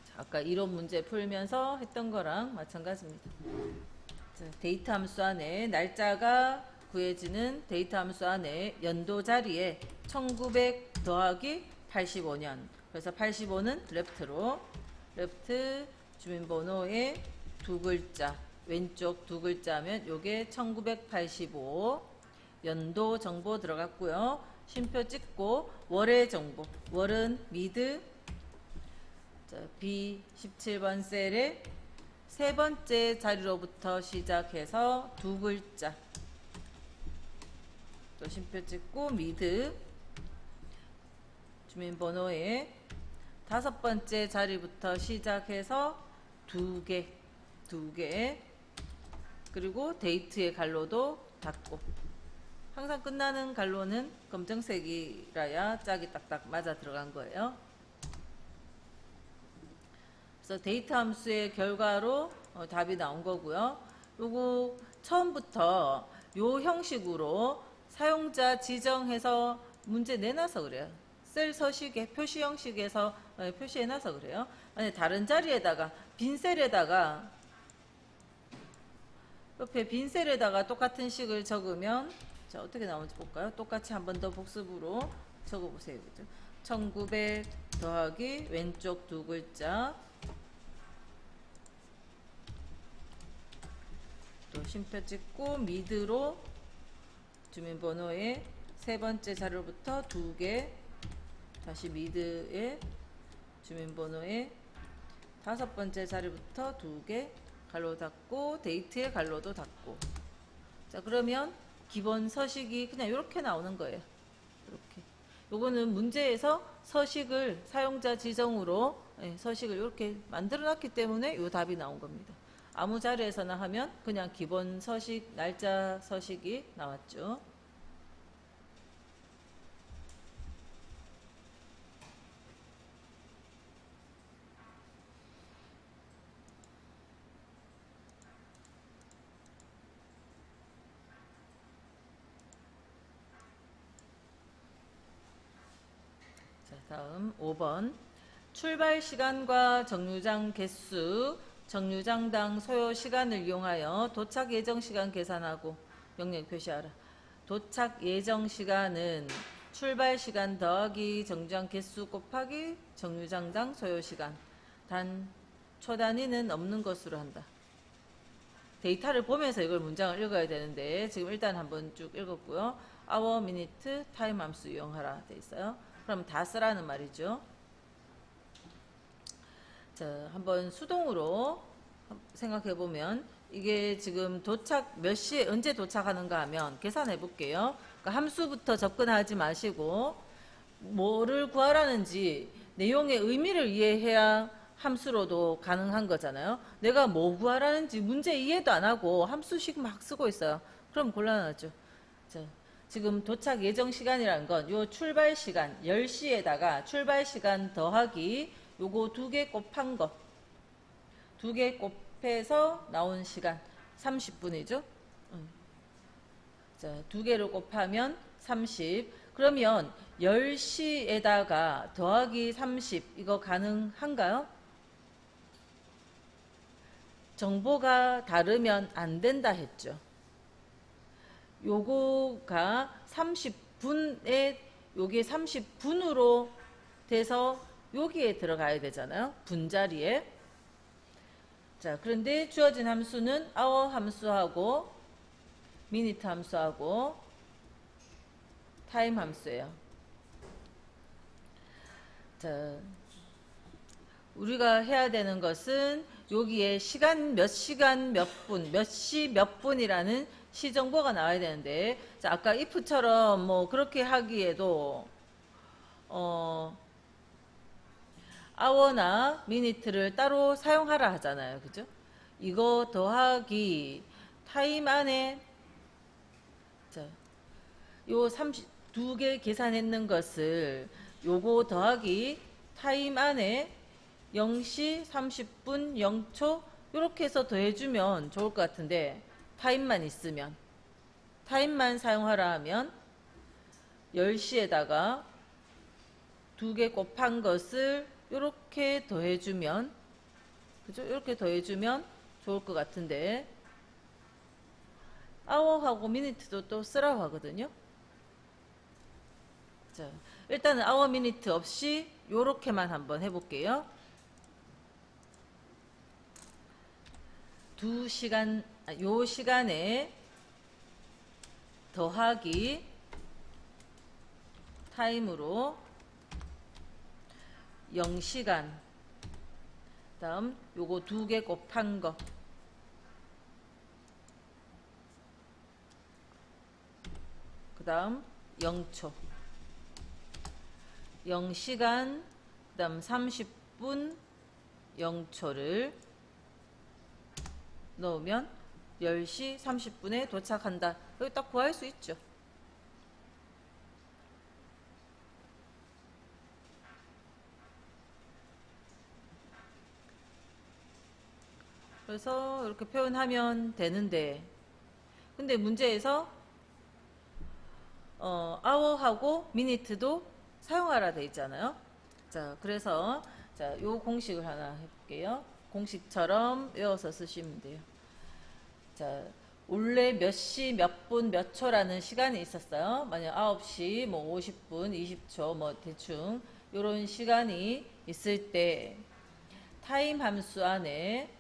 자, 아까 이론 문제 풀면서 했던 거랑 마찬가지입니다. 자, 데이터 함수 안에 날짜가 구해지는 데이터 함수 안에 연도 자리에 1900 더하기 85년 그래서 85는 레프트로 레프트 주민번호의 두 글자 왼쪽 두 글자면 요게 1985 연도 정보 들어갔고요. 쉼표 찍고 월의 정보 월은 미드 자, B17번 셀에 세 번째 자리로부터 시작해서 두 글자 또 쉼표 찍고 미드 주민번호에 다섯 번째 자리부터 시작해서 두 개 그리고 데이트의 갈로도 닫고 항상 끝나는 갈로는 검정색이라야 짝이 딱딱 맞아 들어간 거예요. 그래서 데이트 함수의 결과로 답이 나온 거고요. 요거 처음부터 요 형식으로 사용자 지정해서 문제 내놔서 그래요. 셀 서식에 표시 형식에서 표시해놔서 그래요. 아니 다른 자리에다가 빈 셀에다가 옆에 빈 셀에다가 똑같은 식을 적으면 자 어떻게 나오는지 볼까요? 똑같이 한 번 더 복습으로 적어보세요. 그죠? 1900 더하기 왼쪽 두 글자 또 쉼표 찍고 미드로 주민번호의 세 번째 자료부터 두 개 다시 미드에 주민번호의 다섯 번째 자리부터 두 개 갈로 닫고 데이트의 갈로도 닫고 자 그러면 기본 서식이 그냥 이렇게 나오는 거예요. 이렇게 요거는 문제에서 서식을 사용자 지정으로 서식을 이렇게 만들어 놨기 때문에 요 답이 나온 겁니다. 아무 자리에서나 하면 그냥 기본 서식 날짜 서식이 나왔죠. 다음 5번 출발 시간과 정류장 개수, 정류장당 소요 시간을 이용하여 도착 예정 시간 계산하고 명령 표시하라. 도착 예정 시간은 출발 시간 더하기 정류장 개수 곱하기 정류장당 소요 시간. 단 초단위는 없는 것으로 한다. 데이터를 보면서 이걸 문장을 읽어야 되는데 지금 일단 한번 쭉 읽었고요. hour, minute, time 함수 이용하라 돼 있어요. 그럼 다 쓰라는 말이죠. 자, 한번 수동으로 생각해 보면 이게 지금 도착 몇 시에 언제 도착하는가 하면 계산해 볼게요. 그러니까 함수부터 접근하지 마시고 뭐를 구하라는지 내용의 의미를 이해해야 함수로도 가능한 거잖아요. 내가 뭐 구하라는지 문제 이해도 안 하고 함수식 막 쓰고 있어요. 그럼 곤란하죠. 자, 지금 도착 예정 시간이라는 건 요 출발 시간 10시에다가 출발 시간 더하기 요거 두 개 곱한 거 두 개 곱해서 나온 시간 30분이죠. 자, 두 개를 곱하면 30. 그러면 10시에다가 더하기 30 이거 가능한가요? 정보가 다르면 안 된다 했죠. 요거가 30분에 요게 30분으로 돼서 여기에 들어가야 되잖아요. 분자리에. 자, 그런데 주어진 함수는 hour 함수하고 minute 함수하고 time 함수예요. 자, 우리가 해야 되는 것은 여기에 시간 몇 분, 몇 시 몇 분이라는 시정보가 나와야 되는데, 자, 아까 if처럼 뭐 그렇게 하기에도 hour나 minute를 따로 사용하라 하잖아요. 그죠? 이거 더하기 타임 안에 자, 요 32개 계산했는 것을 요거 더하기 타임 안에 0시 30분 0초 이렇게 해서 더해주면 좋을 것 같은데 타임만 있으면 타임만 사용하라 하면 10시에다가 두 개 곱한 것을 이렇게 더해주면 그죠? 이렇게 더해주면 좋을 것 같은데 hour하고 minute도 또 쓰라고 하거든요. 자, 일단은 hour, minute 없이 요렇게만 한번 해볼게요. 2시간, 요 시간에 더하기 타임으로 0시간 다음 요거 2개 곱한 거. 그 다음 0초. 0시간, 그 다음 30분 0초를 넣으면 10시 30분에 도착한다. 여기 딱 구할 수 있죠. 그래서 이렇게 표현하면 되는데, 근데 문제에서 hour하고 minute도 사용하라 돼 있잖아요. 자, 그래서 자, 요 공식을 하나 해볼게요. 공식처럼 외워서 쓰시면 돼요. 자, 원래 몇 시, 몇 분, 몇 초라는 시간이 있었어요. 만약 9시, 뭐 50분, 20초, 뭐 대충 요런 시간이 있을 때 타임 함수 안에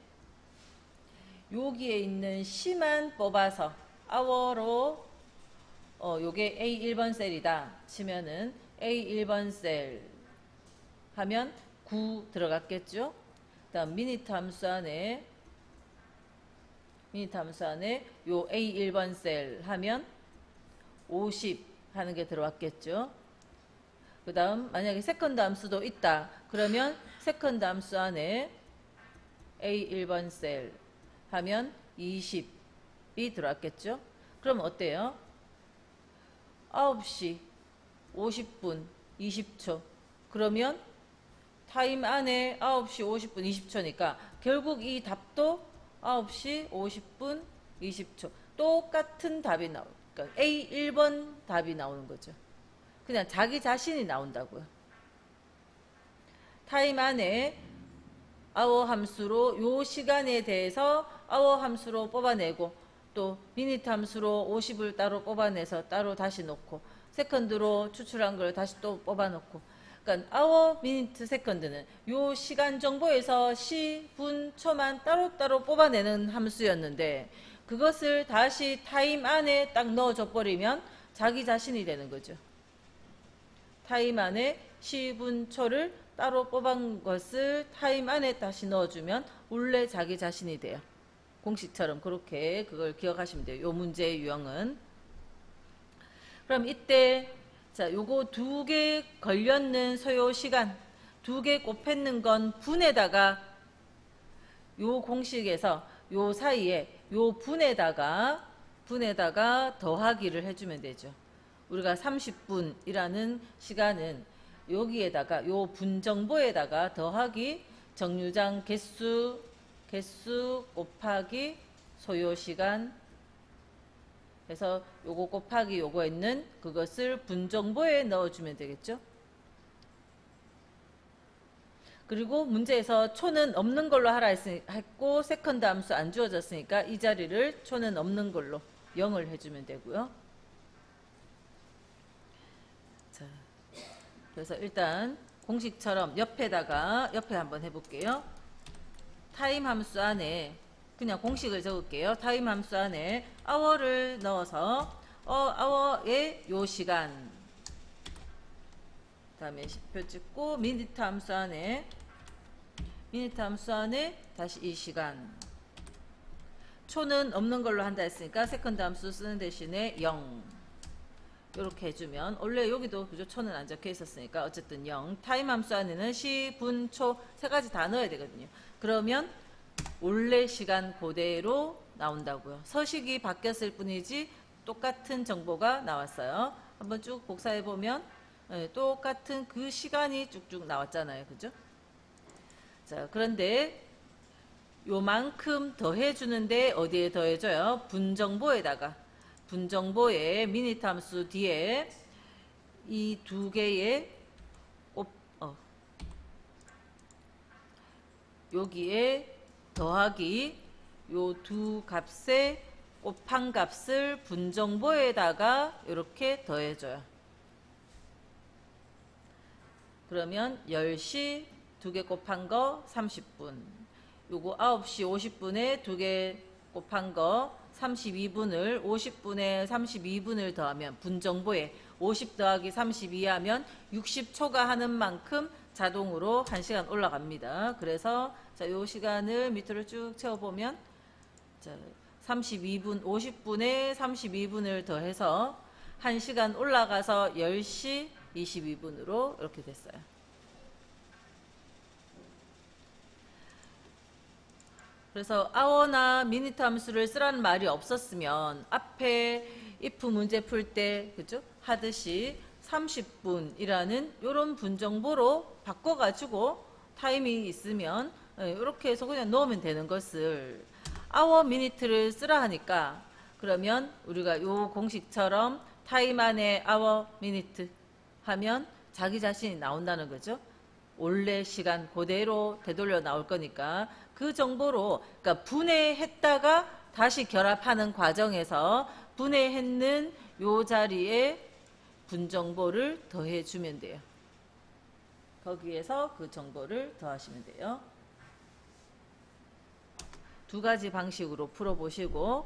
여기에 있는 시만 뽑아서 hour로 요게 A1번 셀이다 치면은 A1번 셀 하면 9 들어갔겠죠. 그 다음 미니트 함수 안에 요 A1번 셀 하면 50 하는 게 들어왔겠죠. 그 다음 만약에 세컨드 함수도 있다 그러면 세컨드 함수 안에 A1번 셀 하면 20이 들어왔겠죠. 그럼 어때요? 9시 50분 20초 그러면 타임 안에 9시 50분 20초니까 결국 이 답도 9시 50분 20초 똑같은 답이 그러니까 A1번 답이 나오는 거죠. 그냥 자기 자신이 나온다고요. 타임 안에 hour 함수로 요 시간에 대해서 hour 함수로 뽑아내고 또 미니트 함수로 50을 따로 뽑아내서 따로 다시 놓고 세컨드로 추출한 걸 다시 또 뽑아놓고 그러니까 hour, minute, second는 요 시간 정보에서 시, 분, 초만 따로따로 뽑아내는 함수였는데 그것을 다시 타임 안에 딱 넣어줘 버리면 자기 자신이 되는 거죠. 타임 안에 시, 분, 초를 따로 뽑은 것을 타임 안에 다시 넣어주면 원래 자기 자신이 돼요. 공식처럼 그렇게 그걸 기억하시면 돼요. 요 문제의 유형은. 그럼 이때 자 요거 2개 걸렸는 소요 시간 2개 곱했는 건 분에다가 요 공식에서 요 사이에 요 분에다가 더하기를 해주면 되죠. 우리가 30분이라는 시간은 여기에다가 요 분정보에다가 더하기 정류장 개수 곱하기 소요시간 해서 요거 곱하기 요거 있는 그것을 분정보에 넣어주면 되겠죠. 그리고 문제에서 초는 없는 걸로 하라 했고 세컨드 함수 안 주어졌으니까 이 자리를 초는 없는 걸로 0을 해주면 되고요. 자, 그래서 일단 공식처럼 옆에 한번 해볼게요. 타임 함수 안에 그냥 공식을 적을게요. 타임 함수 안에 hour를 넣어서 hour의 요 시간 다음에 표 찍고 미니트 함수 안에 다시 이 시간 초는 없는 걸로 한다 했으니까 세컨드 함수 쓰는 대신에 0 이렇게 해주면 원래 여기도 그죠 초는 안 적혀 있었으니까 어쨌든 0 타임 함수 안에는 시, 분, 초 세 가지 다 넣어야 되거든요. 그러면 원래 시간 그대로 나온다고요. 서식이 바뀌었을 뿐이지 똑같은 정보가 나왔어요. 한번 쭉 복사해 보면 똑같은 그 시간이 쭉쭉 나왔잖아요. 그죠? 자, 그런데 요만큼 더해 주는데 어디에 더해줘요? 분정보에다가 분정보의 미니트 함수 뒤에 이 2개의 여기에 더하기 요 2 값의 곱한 값을 분정보에다가 이렇게 더해줘요. 그러면 10시 2개 곱한 거 30분 요거 9시 50분에 2개 곱한 거 32분을 50분에 32분을 더하면 분정보에 50 더하기 32 하면 60초가 하는 만큼 자동으로 1시간 올라갑니다. 그래서 자, 요 시간을 밑으로 쭉 채워보면 자, 32분, 50분에 32분을 더해서 1시간 올라가서 10시 22분으로 이렇게 됐어요. 그래서 hour나 minute 함수를 쓰라는 말이 없었으면 앞에 if 문제 풀 때 그죠? 하듯이 30분이라는 이런 분정보로 바꿔가지고 타임이 있으면 이렇게 해서 그냥 넣으면 되는 것을 hour minute를 쓰라 하니까 그러면 우리가 요 공식처럼 타임 안에 hour minute 하면 자기 자신이 나온다는 거죠. 원래 시간 그대로 되돌려 나올 거니까 그 정보로 그러니까 분해했다가 다시 결합하는 과정에서 분해했는 요 자리에 분정보를 더해 주면 돼요. 거기에서 그 정보를 더하시면 돼요. 두 가지 방식으로 풀어보시고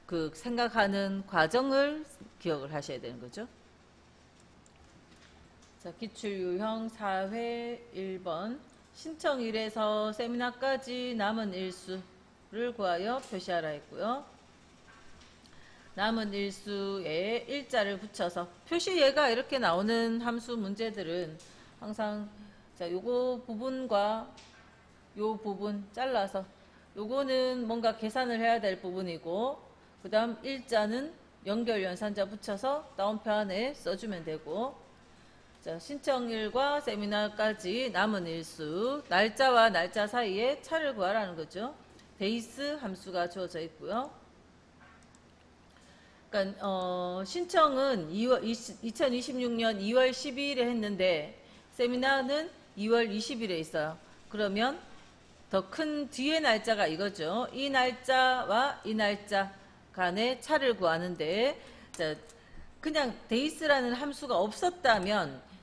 그 생각하는 과정을 기억을 하셔야 되는 거죠. 자, 기출유형 4회 1번 신청일에서 세미나까지 남은 일수를 구하여 표시하라 했고요. 남은 일수에 일자를 붙여서 표시예가 이렇게 나오는 함수 문제들은 항상 자, 요거 부분과 요 부분 잘라서 요거는 뭔가 계산을 해야 될 부분이고 그 다음 일자는 연결 연산자 붙여서 다운표 안에 써주면 되고 자, 신청일과 세미나까지 남은 일수 날짜와 날짜 사이에 차를 구하라는 거죠. 데이스 함수가 주어져 있고요. 그러니까 신청은 2026년 2월 12일에 했는데 세미나는 2월 20일에 있어요. 그러면 더 큰 뒤의 날짜가 이거죠. 이 날짜와 이 날짜 간의 차를 구하는데 자, 그냥 데이스라는 함수가 없었다면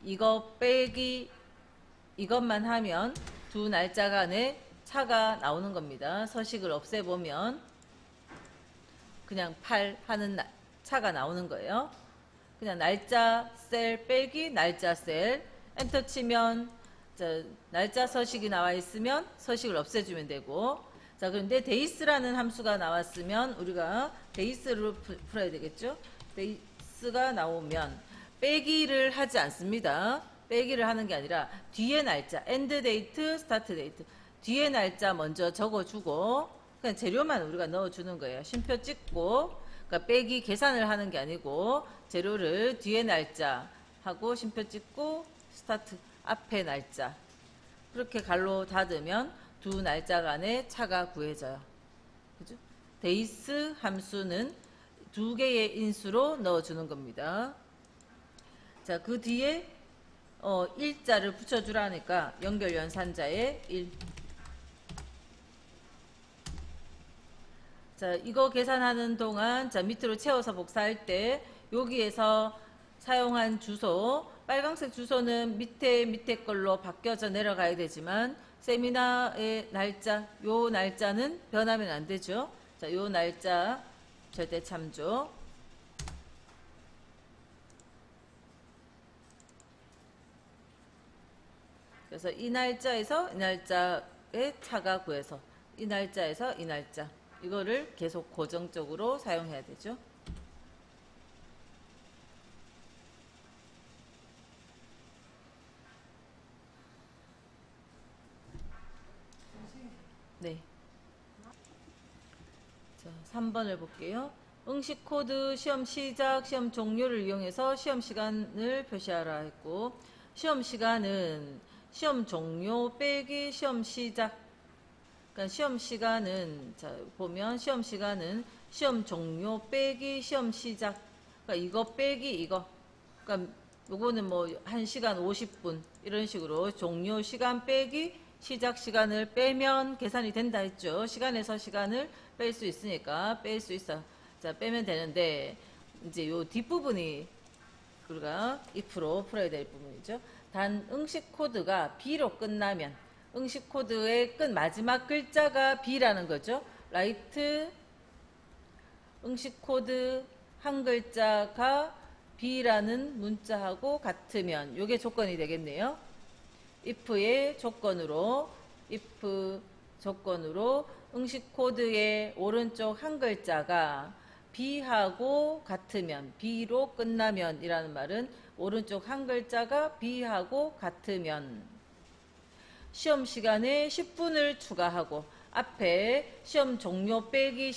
이거 빼기 이것만 하면 두 날짜 간의 차가 나오는 겁니다. 서식을 없애보면 그냥 8 하는 차가 나오는 거예요. 그냥 날짜 셀 빼기 날짜 셀 엔터 치면 자, 날짜 서식이 나와 있으면 서식을 없애주면 되고 자, 그런데 데이스라는 함수가 나왔으면 우리가 데이스를 풀어야 되겠죠. 데이스가 나오면 빼기를 하지 않습니다. 빼기를 하는 게 아니라 뒤에 날짜 end date, start date 뒤에 날짜 먼저 적어주고 그냥 재료만 우리가 넣어주는 거예요. 쉼표 찍고 그러니까 빼기 계산을 하는 게 아니고 재료를 뒤에 날짜 하고 쉼표 찍고 스타트 앞에 날짜 그렇게 갈로 닫으면 두 날짜 간의 차가 구해져요. 그죠? 데이스 함수는 두 개의 인수로 넣어주는 겁니다. 자, 그 뒤에 일자를 붙여주라니까 연결 연산자에 1. 자, 이거 계산하는 동안 자, 밑으로 채워서 복사할 때 여기에서 사용한 주소 빨강색 주소는 밑에 걸로 바뀌어져 내려가야 되지만 세미나의 날짜 요 날짜는 변하면 안 되죠. 자, 요 날짜 절대 참조. 그래서 이 날짜에서 이 날짜의 차가 구해서 이 날짜에서 이 날짜 이거를 계속 고정적으로 사용해야 되죠. 네. 자, 3번을 볼게요. 응시 코드 시험 시작, 시험 종료를 이용해서 시험 시간을 표시하라 했고 시험 시간은 시험 종료 빼기 시험 시작 그러니까 시험 시간은 자 보면 시험 시간은 시험 종료 빼기 시험 시작 그러니까 이거 빼기 이거 그러니까 요거는 뭐 1시간 50분 이런 식으로 종료 시간 빼기 시작 시간을 빼면 계산이 된다 했죠. 시간에서 시간을 뺄 수 있으니까 뺄 수 있어. 자, 빼면 되는데 이제 요 뒷부분이 우리가 if로 풀어야 될 부분이죠. 단 응식 코드가 B로 끝나면 응식 코드의 끝 마지막 글자가 B라는 거죠. 라이트 응식 코드 한 글자가 B라는 문자하고 같으면 요게 조건이 되겠네요. if의 조건으로 응식 코드의 오른쪽 한 글자가 B하고 같으면, B로 끝나면 이라는 말은 오른쪽 한 글자가 B하고 같으면 시험 시간에 10분을 추가하고 앞에 시험 종료 빼기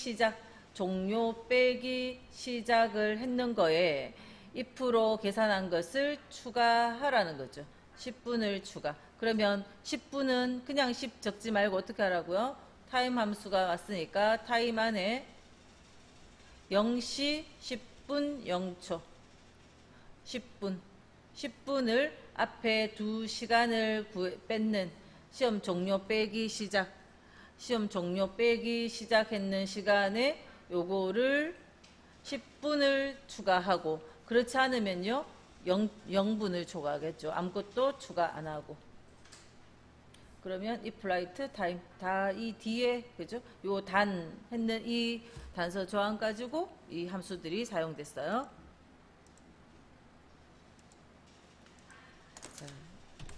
시작을 했는 거에 if로 계산한 것을 추가하라는 거죠. 10분을 추가. 그러면 10분은 그냥 10 적지 말고 어떻게 하라고요? 타임 함수가 왔으니까 타임 안에 0시 10분 0초 10분을 앞에 2시간을 뺏는 시험 종료 빼기 시작했는 시간에 요거를 10분을 추가하고, 그렇지 않으면요 0분을 추가하겠죠. 아무것도 추가 안 하고. 그러면 if write time 다 이 뒤에 그죠? 요 단 했는 이 단서 조항 가지고 이 함수들이 사용됐어요. 자,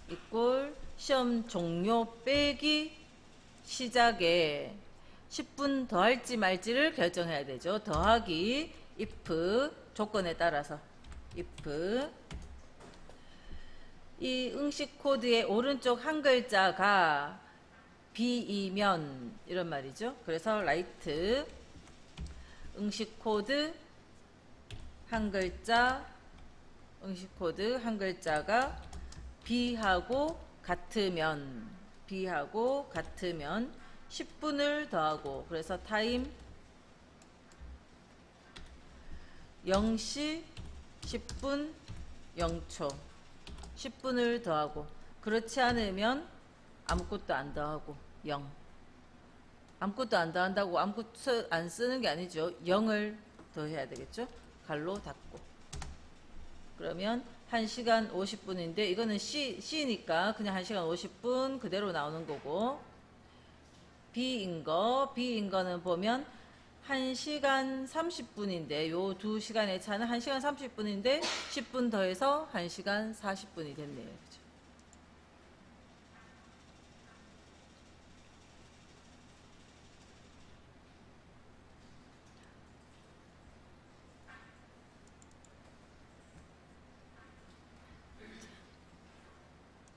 이꼴 시험 종료 빼기 시작에 10분 더할지 말지를 결정해야 되죠. 더하기 if 조건에 따라서 if 이 응식 코드의 오른쪽 한 글자가 B이면 이런 말이죠. 그래서 write 응식 코드 한 글자가 B하고 같으면 10분을 더하고, 그래서 타임 0시 10분 0초 10분을 더하고, 그렇지 않으면 아무것도 안 더하고 0. 아무것도 안 더한다고 아무것도 안 쓰는 게 아니죠. 0을 더해야 되겠죠. 갈로 닫고. 그러면 1시간 50분인데 이거는 C니까 그냥 1시간 50분 그대로 나오는 거고, B인 거는 보면 1시간 30분인데 요 2시간의 차는 1시간 30분인데 10분 더해서 1시간 40분이 됐네요. 그죠?